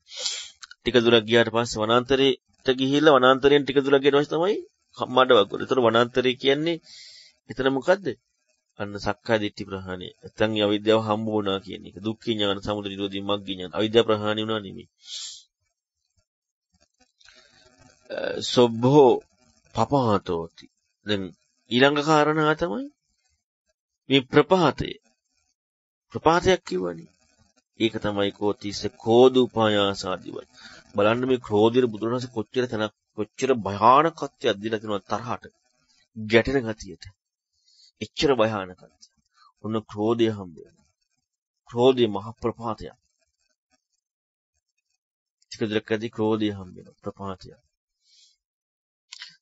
ටික දුරක් ගියාට පස්සේ වනාන්තරයට ගිහිල්ලා වනාන්තරයෙන් ටික දුරක් ගියාට පස්සේ තමයි මඩ වගුර. ඒතර වනාන්තරය කියන්නේ එතන මොකද්ද? අන්න සක්කාය දිට්ඨි ප්‍රහාණය. නැත්නම් අවිද්‍යාව හම්බ වුණා කියන එක. දුක්ඛ ඥාන, සමුදය නිරෝධී මග්ග ඥාන. අවිද්‍යාව ප්‍රහාණය වුණා නෙමෙයි. සොබ්බෝ පපහතෝති. දැන් ඊළඟ කාරණා තමයි මේ ප්‍රපාතය. ප්‍රපාතයක් කියවනේ. ඒක තමයි කෝතිස්ස කෝදුපායාසාදී වයි. බලන්න මේ ක්‍රෝධිර බුදුරණස් කොච්චර භයානකත්වයක් දීලා තිනවා තරහට. ගැටෙන ගතියට. එච්චර භයානකත්වය. ඔන්න ක්‍රෝධය හම්බ වෙනවා. ක්‍රෝධය මහ ප්‍රපාතයක්. ටික දුරකදී ක්‍රෝධය හම්බ වෙනවා ප්‍රපාතයක්.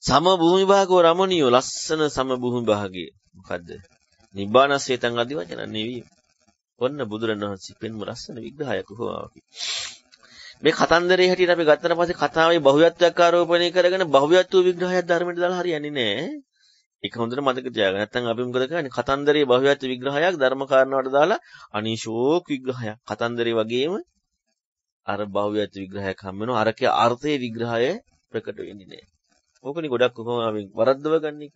සම භූමි භාගෝ රමණීය ලස්සන සම භූමි භාගයේ මොකද්ද? නිබ්බානසේතං අදි වචන නෙවි. ඔන්න බුදුරණවහන්සේ පෙන්ම ලස්සන විග්‍රහයක් හොවාවි. මේ කතන්දරේ හැටියට අපි ගත්තට පස්සේ කතාවේ බහුවත්වයක් ආරෝපණය කරගෙන බහුවත්ව විග්‍රහයක් ධර්මයට දාලා හරියන්නේ නැහැ. ඒක හොඳට මතක තියාගන්න. නැත්නම් අපි මොකද කරන්නේ? කතන්දරේ බහුවත්ව විග්‍රහයක් ධර්ම කාරණාවට දාලා අනිශෝක් විග්‍රහයක්. කතන්දරේ වගේම අර බහුවත්ව විග්‍රහයක් හම් වෙනවා. අරකේ අර්ථයේ විග්‍රහය ප්‍රකට වෙන්නේ නැහැ. ඕකනේ ගොඩක් කොහොම වරද්දව ගන්න එක.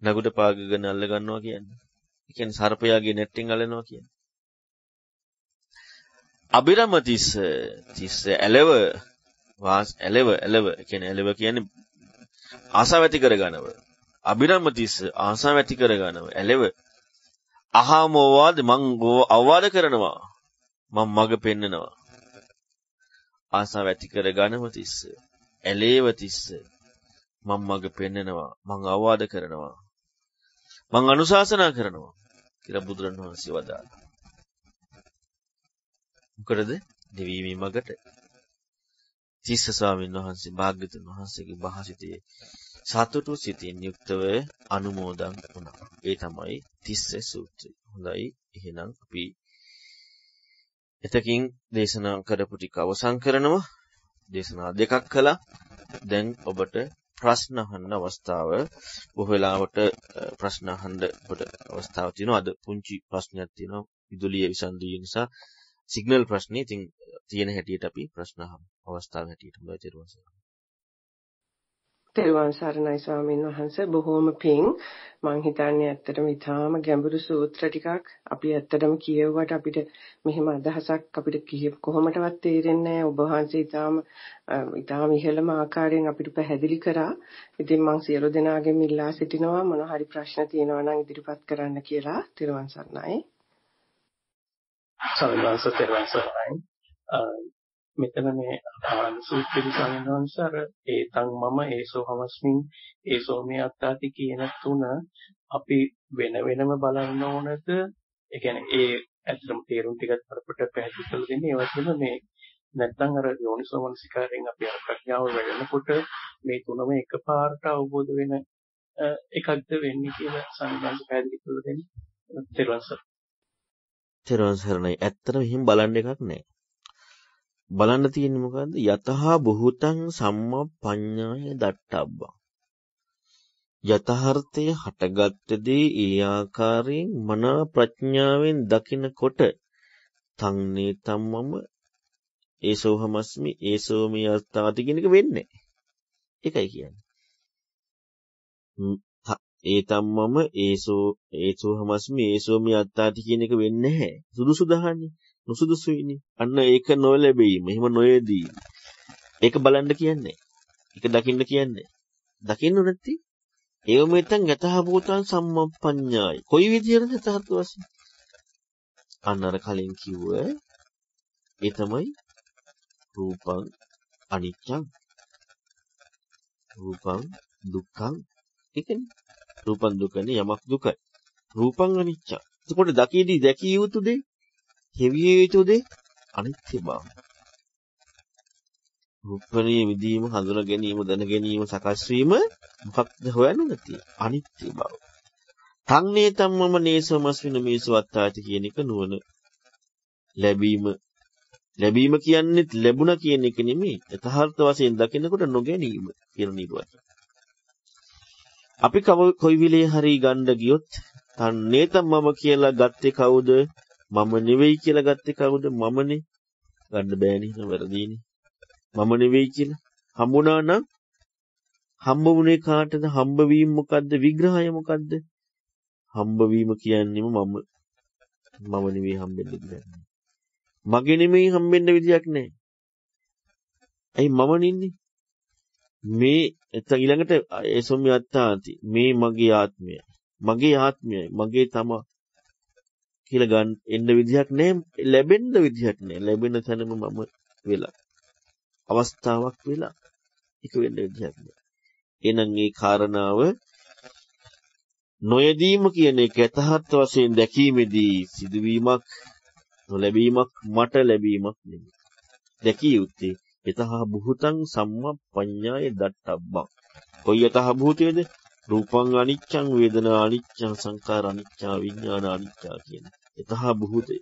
නගුඩ පාගගෙන අල්ල ගන්නවා කියන්නේ. ඒ කියන්නේ සර්පයාගේ net එකෙන් අල්ලනවා කියන්නේ. අබිරමතිස්ස තිස්ස ඇලව ඒ කියන්නේ ඇලව කියන්නේ ආසාව ඇති කරගනව. අබිරමතිස්ස ආසාව ඇති කරගනව. ඇලව අහමෝවාද මං අවවාද කරනවා. මම මග පෙන්නනවා. ආසාව ඇති කරගනව තිස්ස ඇලේව තිස්ස මම මග පෙන්නනවා. මං අවවාද කරනවා. මං අනුශාසනා කරනවා කියලා බුදුරණවහන්සේ වදාළා. මොකටද? දෙවීමේ මගට. තිස්ස ස්වාමීන් වහන්සේ භාග්‍යවතුන් වහන්සේගේ භාෂිතයේ සතුටු සිතින් යුක්තව අනුමෝදන් වුණා. ඒ තමයි තිස්ස සූත්‍රය. හොඳයි. එහෙනම් අපි එතකින් දේශනා කරපු ටික අවසන් කරනවා. දේශනා දෙකක් කළා. දැන් ඔබට ප්‍රශ්න අහන්න අවස්ථාව බොහෝ වෙලාවට ප්‍රශ්න අහන්න ඔබට අවස්ථාව තියෙනවා. අද පුංචි ප්‍රශ්නයක් තියෙනවා. විදුලිය විසන්ධිය නිසා සිග්නල් ප්‍රශ්නේ ඉතින් තියෙන හැටියට අපි ප්‍රශ්න අහමු. අවස්ථාව හැටියට හොඳයි තෙරුවන් සරණයි. තෙරුවන් සරණයි ස්වාමීන් වහන්සේ බොහෝම පිං. මං හිතන්නේ ඇත්තටම ඊටාම ගැඹුරු සූත්‍ර ටිකක් අපි ඇත්තටම කියවුවට අපිට මෙහෙම අදහසක් අපිට කොහොමදවත් තේරෙන්නේ නැහැ. ඔබ වහන්සේ ඊටාම ඉහළම ආකාරයෙන් අපිට පැහැදිලි කරා. ඉතින් මං සියලු දෙනාගෙන් ඉල්ලා සිටිනවා මොන හරි ප්‍රශ්න තියෙනවා නම් ඉදිරිපත් කරන්න කියලා. තෙරුවන් සරණයි. තෙරුවන් සරණයි. මෙතන මේ ආනන්ද සූත්‍රයේ සංගමනසර ඒතං මම ඒසෝ හමස්මින් ඒසෝ මේ අත්තාති කියන තුන අපි වෙන වෙනම බලන්න ඕනද? ඒ කියන්නේ ඒ ඇත්තටම තේරුම් ටිකක් අපිට පැහැදිලි කරලා දෙන්නේ ඒ වගේම මේ නැත්නම් අර යෝනිසෝමනසිකාරයෙන් අපි අර ප්‍රඥාව වැඩෙනකොට මේ තුනම එකපාරට අවබෝධ වෙන එකක්ද වෙන්නේ කියලා සංගමනස පැහැදිලි කරලා දෙන්නේ. තෙරුවන් සරණයි. ඇත්තටම එහෙම බලන්න එකක් නැහැ. බලන්න තියෙන්නේ මොකද්ද? යතහා බුහුතං සම්මප්පඤ්ඤාය දට්ඨබ්බං. යථාර්ථය හටගත්තදී ඒ ආකාරයෙන් මනා ප්‍රඥාවෙන් දකිනකොට තන්නේ තම්මම ඒසෝහමස්මි ඒසෝමි අත්තාති කියන එක වෙන්නේ. ඒකයි කියන්නේ. ඒ තම්මම ඒසෝහමස්මි ඒසෝමි අත්තාති කියන එක වෙන්නේ නැහැ. සුදුසු දහන්නේ. නුසුදුසුයිනේ. අන්න ඒක නොලැබීම. එහෙම නොයේදී. ඒක බලන්න කියන්නේ. ඒක දකින්න කියන්නේ. දකින්න නැති. ඒව මෙතෙන් යතහභූතං සම්මප්පඤ්ඤාය. කොයි විදියටද යථාර්ථ වශයෙන්? අන්න අර කලින් කිව්ව ඒ තමයි රූපං අනිච්චං රූපං දුක්ඛං. ඒ කියන්නේ රූපං දුකනේ යමක් දුකයි. රූපං අනිච්චං. එතකොට දකීදී දැකිය යුතු දේ, හෙවිය යුතු දේ අනිත්‍ය බව. රූපණී විදීම, හඳුනා ගැනීම, දැන ගැනීම, සකස් වීම මොකක්ද හොයන්නේ නැති? අනිත්‍ය බව. තන්නේ තම්මම නේසමස්වින මේසවත්තාති කියන එක නුවණ. ලැබීම කියන්නේ ලැබුණා කියන එක නෙමෙයි. යථාර්ථ වශයෙන් දකිනකොට නොගැනීම කියන නිර්වචනය. අපි කොයි විලේ හරි ගන්න ගියොත් තන්නේ තම්මම කියලා ගත්තේ කවුද? මම නෙවෙයි කියලා ගත්තේ කවුද? මමනේ. ගන්න බෑනේ නේද? වැරදීනේ. මම නෙවෙයි කියලා හම්බුණා නම් හම්බුනේ කාටද? හම්බවීම මොකද්ද? විග්‍රහය මොකද්ද? හම්බවීම කියන්නේම මම නෙවෙයි හම්බෙන්න විදියක් නෑ. මගේ නෙමෙයි හම්බෙන්න විදියක් නෑ. ඇයි මම නින්නේ? මේ ඊළඟට ඒසොම්මි අත්තාති. මේ මගේ ආත්මය. මගේ තමා කියලා ගන්න එන්න විදියක් නෑ. ලැබෙන්න විදියක් නෑ. ලැබෙන තැනම මම වෙලා. අවස්ථාවක් වෙලා එක වෙන්න විදියක් නෑ. එහෙනම් මේ කාරණාව නොයදීම කියන එක යථාර්ථ වශයෙන් දැකීමේදී සිදුවීමක් නොලැබීමක් මට ලැබීමක් නෙමෙයි. දැකිය යුත්තේ යතහ භූතං සම්මප්පඤ්ඤාය දට්ඨබ්බං. කොයි යතහ භූතයේද? රූපං අනිච්චං, වේදනා අනිච්චං, සංඛාර අනිච්චං, විඥාන අනිච්චං කියන යතහ භූතය.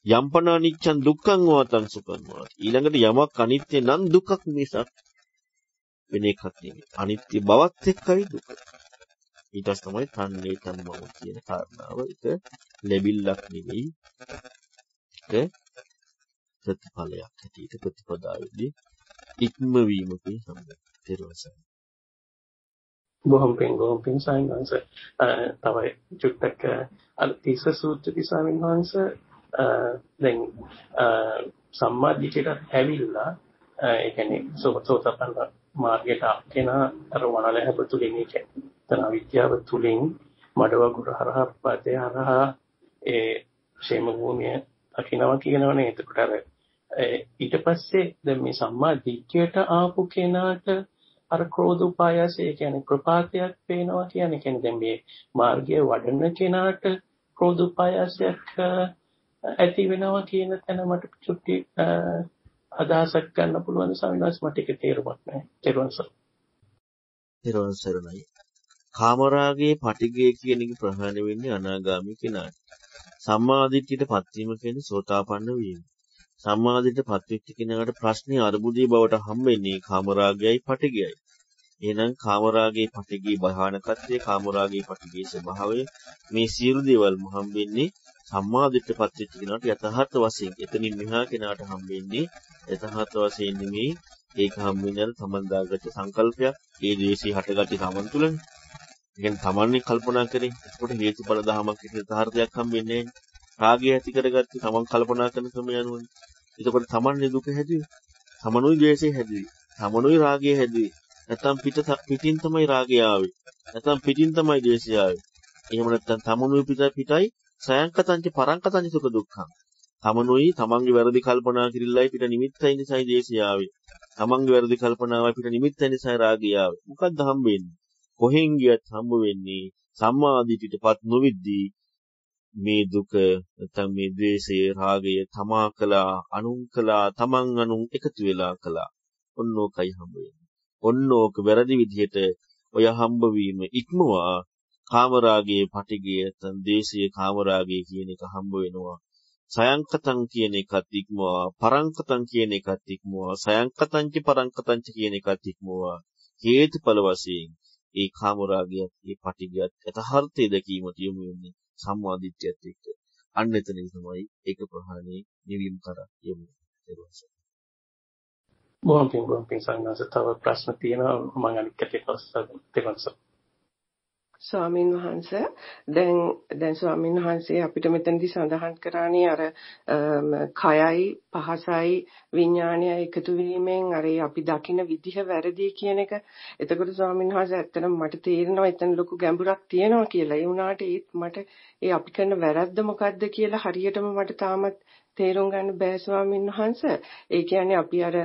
යම්පන අනිච්චං දුක්ඛං වාතං සුඛං වාති. ඊළඟට යමක් අනිත්‍ය නම් දුකක් මිසක් වෙන එකක් නෙමෙයි. අනිත්‍ය බවත් එක්කයි දුක. ඊට පස්සේ තමයි තන්නේ තම්මම කියන කාරණාව. ඒක ලැබිල්ලක් නෙවෙයි. ඒක ප්‍රතිඵලයක් හැටියට ප්‍රතිපදාවේදී ඉක්මවීමකින් සම්බන්ධ බොහොම පිං සාමිනවංශ. තව චුට්ටක් අර තිස්ස සූත්‍රයේ සාමිනවංශ දැන් සම්මා දිට්ඨියට ඇවිල්ලා ඒ කියන්නේ සෝතපන්න මාර්ගයට කෙනා අර වනලැහැබ තුලින් ඒ කියන්නේ තන විද්‍යාව තුලින් මඩවගුර හරහා පදේ හරහා ඒ ക്ഷേම භූමිය අකිනවා කියනවනේ. එතකොට අර ඊට පස්සේ දැන් මේ සම්මා දිට්ඨියට ආපු කෙනාට අර ක්‍රෝධ උපායසය කියන්නේ ප්‍රපාතයක් පේනවා කියන්නේ දැන් මේ මාර්ගයේ වඩන කෙනාට ක්‍රෝධ උපායසයක් ඇති වෙනවා කියන තැන මට චුට්ටි අදහසක් ගන්න පුළුවන් සමිනාස් මට ඒක තේරුමක් නැහැ. තේරුවන් සරණයි. කාමරාගයේ පටිගය කියන එක ප්‍රහාණය වෙන්නේ අනාගාමී කෙනාට. සම්මාදිට්ඨියට පත්වීම කියන්නේ සෝතාපන්න වීම. සම්මාදිට්ඨියට පත්වෙච්ච කෙනාට ප්‍රශ්නේ අරුබුදේ බවට හම්බෙන්නේ කාමරාගයයි පටිගයයි. එහෙනම් කාමරාගයේ පටිගයේ භයානකත්වය, කාමරාගයේ පටිගයේ ස්වභාවය මේ සියලු දේවල් හම්බෙන්නේ සම්මාදිට්ඨියට පත්වෙච්ච කෙනාට යථාර්ථ වශයෙන්. එතනින් මෙහා කෙනාට හම්බෙන්නේ යථාර්ථ වශයෙන් නෙමෙයි. ඒක හම්බෙන්නේ අර තමන් දාගත්ත සංකල්පයක්. ඒ ද්වේෂය හටගත්තේ තමන් තුළනේ. කියන්නේ තමන්නේ කල්පනා කරේ. ඒකට හේතුඵල ධමයක් යථාර්ථයක් හම්බෙන්නේ නැහැ. රාගය ඇති කරගත්තේ තමන් කල්පනා කරන ක්‍රමය අනුවනේ. එතකොට තමන්නේ දුක හැදුවේ. තමනුයි ද්වේෂය හැදුවේ. තමනුයි රාගය හැදුවේ. නැත්නම් පිටින් තමයි රාගය ආවේ. නැත්නම් පිටින් තමයි ද්වේෂය ආවේ. එහෙම නැත්නම් තමනුයි පිටයි සයන්කතංච පරංකතංච සුඛ දුක්ඛං. තමනුයි තමන්ගේ වැරදි කල්පනා කිරිල්ලයි පිට නිමිත්තයි නිසායි ද්වේෂය ආවේ. තමන්ගේ වැරදි කල්පනාවයි පිට නිමිත්තයි නිසායි රාගය ආවේ. මොකද්ද හම්බෙන්නේ? කොහෙන් ගියත් හම්බ වෙන්නේ සම්මාදිට්ඨියටපත් නොවිද්දී මේ දුක නැත්නම් මේ ද්වේෂය රාගය තමා කළා අනුන් කළා තමන් අනුන් එකතු වෙලා කළා. ඔන්නෝකයි හම්බ වෙන්නේ. ඔන්නෝක වැරදි විදිහට ඔය හම්බ වීම ඉක්මවා කාමරාගයේ පටිගය නැත්නම් ද්වේෂය කාමරාගය කියන එක හම්බ වෙනවා. සයන්කතං කියන එකත් ඉක්මවා පරංකතං කියන එකත් ඉක්මවා සයන්කතංච පරංකතංච කියන එකත් ඉක්මවා හේතුඵල වශයෙන් ඒ කාමරාගයත් ඒ පටිගයත් යථාර්ථය දැකීමට යොමු වෙන්නේ සම්මාදිට්ඨියත් එක්ක. අන්න එතනින් තමයි ඒක ප්‍රහාණය නිවීම කරා යොමු වෙන්නේ. බොහොම පිං සංඝාස තව ප්‍රශ්න තියෙනවා මම අනිත් කටේ පස්සේ ස්වාමින් වහන්සේ දැන් ස්වාමින් වහන්සේ අපිට මෙතනදී සඳහන් කරානේ අර කයයි පහසයි විඥානයයි එකතු වීමෙන් අර අපි දකින විදිහ වැරදි කියන එක. එතකොට ස්වාමින් වහන්සේ ඇත්තටම මට තේරෙනවා එතන ලොකු ගැඹුරක් තියෙනවා කියලා. ඒ වුණාට ඒත් මට ඒ අපි කරන වැරද්ද මොකද්ද කියලා හරියටම මට තාමත් තේරුම් ගන්න බෑ ස්වාමීන් වහන්සේ. ඒ කියන්නේ අපි අර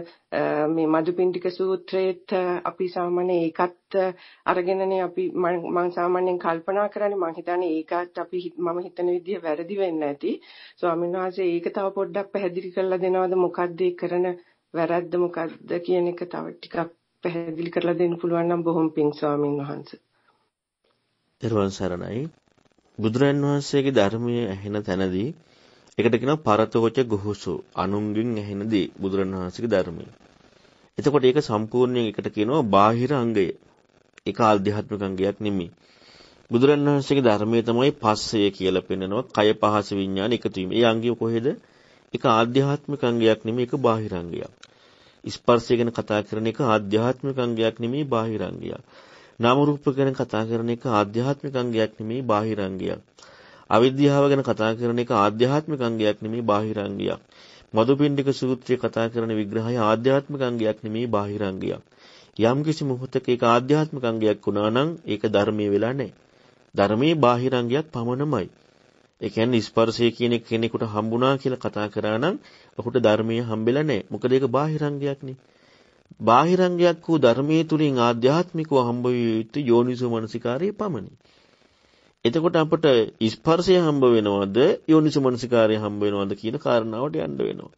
මේ මදුපිණ්ඩික සූත්‍රයේත් අපි සාමාන්‍ය ඒකත් අරගෙනනේ අපි මම සාමාන්‍යයෙන් කල්පනා කරන්නේ මම හිතන්නේ ඒකත් අපි මම හිතන විදිහ වැරදි වෙන්න ඇති. ස්වාමීන් වහන්සේ ඒක තව පොඩ්ඩක් පැහැදිලි කරලා දෙනවද මොකක්ද ඒ කරන වැරද්ද මොකක්ද කියන එක තව ටිකක් පැහැදිලි කරලා දෙන්න පුළුවන් නම් බොහොම පිං ස්වාමීන් වහන්සේ. දරුවන් සරණයි. බුදුරන් වහන්සේගේ ධර්මයේ ඇහෙන තැනදී ඒකට කියනවා පරතෝච ගුහුසු අනුන්ගෙන් ඇහෙනදී බුදුරන් වහන්සේගේ ධර්මයේ. එතකොට ඒක සම්පූර්ණයෙන් එකට කියනවා බාහිර අංගය. ඒක ආධ්‍යාත්මික අංගයක් නෙමෙයි. බුදුරන් වහන්සේගේ ධර්මයේ තමයි පස්සය කියලා පෙන්නනවා. කය පහස විඥාන එකතු වීම. ඒ අංගය කොහෙද? ඒක ආධ්‍යාත්මික අංගයක් නෙමෙයි. ඒක බාහිර අංගයක්. ස්පර්ශය ගැන කතා කරන එක ආධ්‍යාත්මික අංගයක් නෙමෙයි බාහිර අංගයක්. නාම රූප ගැන කතා කරන එක ආධ්‍යාත්මික අංගයක් නෙමෙයි බාහිර අංගයක්. අවිද්‍යාව ගැන කතා කරන එක ආධ්‍යාත්මික අංගයක් නෙමෙයි බාහිර අංගයක්. මදුපිණ්ඩික සූත්‍රයේ කතා කරන විග්‍රහය ආධ්‍යාත්මික අංගයක් නෙමෙයි බාහිර අංගයක්. යම් කිසි මොහොතක ඒක ආධ්‍යාත්මික අංගයක් වුණා නම් ඒක ධර්මයේ වෙලා නැහැ. ධර්මයේ බාහිර අංගයක් පමණමයි. ඒ කියන්නේ ස්පර්ශය කියන කෙනෙකුට හම්බුණා කියලා කතා කරා නම් ඔහුට ධර්මයේ හම්බෙලා නැහැ. මොකද ඒක බාහිර අංගයක්නේ. බාහිර අංගයක් වූ ධර්මයේ තුලින් ආධ්‍යාත්මිකව හම්බ විය යුතු යෝනිසෝ මනසිකාරයේ පමණයි. එතකොට අපට ස්පර්ශය හම්බ වෙනවද යෝනිසෝ මනසිකාරය හම්බ වෙනවද කියන කාරණාවට යන්න වෙනවා.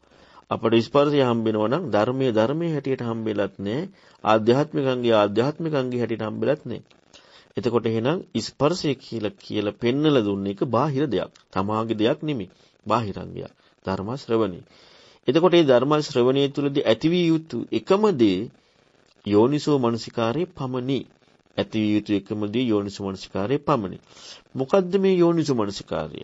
අපට ස්පර්ශය හම්බ වෙනවා නම් ධර්මයේ හැටියට හම්බෙලත් නැහැ. ආධ්‍යාත්මික අංගයේ හැටියට හම්බෙලත් නැහැ. එතකොට එහෙනම් ස්පර්ශය කියලා පෙන්නලා දුන්නේ එක බාහිර දෙයක්. තමාගේ දෙයක් නෙමෙයි. බාහිර අංගයක්. ධර්ම ශ්‍රවණේ. එතකොට මේ ධර්ම ශ්‍රවණයේ තුලදී ඇතිවිය යුතු එකම දේ යෝනිසෝ මනසිකාරයේ පමණි. ඇතිවිය යුතු එකම දේ යෝනිසෝ මනසිකාරයේ පමණි. මොකද්ද මේ යෝනිසෝ මනසිකාරය?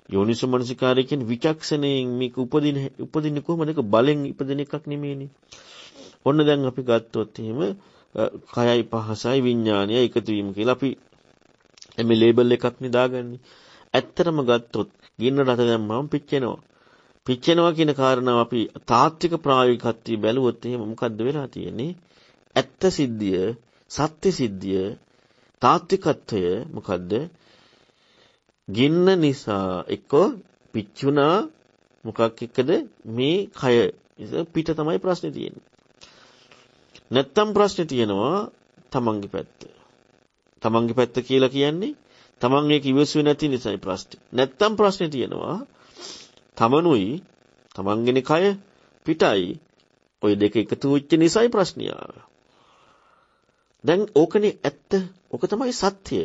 යෝනිසෝ මනසිකාරය කියන්නේ විචක්ෂණයෙන් මේක උපදින්නේ කොහොමද? ඒක බලෙන් ඉපදින එකක් නෙමෙයිනේ. ඔන්න දැන් අපි ගත්තොත් එහෙම කයයි පහසයි විඥානයයි එකතු වීම කියලා අපි මේ ලේබල් එකක් නිදාගන්නේ. ඇත්තටම ගත්තොත් ගින්න රට දැම්මම පිච්චෙනවා. පිච්චෙනවා කියන කාරණාව අපි තාත්වික ප්‍රායෝගිකත්වයේ බැලුවොත් එහෙම මොකද්ද වෙලා තියෙන්නේ? ඇත්ත සිද්ධිය, සත්‍ය සිද්ධිය, තාත්විකත්වය මොකද්ද? ගින්න නිසා එක්ක පිච්චුණා මොකක් එක්කද? මේ කය පිට තමයි ප්‍රශ්නේ තියෙන්නේ. නැත්තම් ප්‍රශ්නේ තියෙනවා තමන්ගේ පැත්ත. තමන්ගේ පැත්ත කියලා කියන්නේ තමන් ඒක ඉවසුවේ නැති නිසායි ප්‍රශ්නේ. නැත්තම් ප්‍රශ්නේ තියෙනවා තමනුයි තමන්ගේනේ කය පිටයි ওই දෙක එකතු වෙච්ච නිසායි ප්‍රශ්නිය ආවේ. දැන් ඕකනේ ඇත්ත. ඕක තමයි සත්‍ය.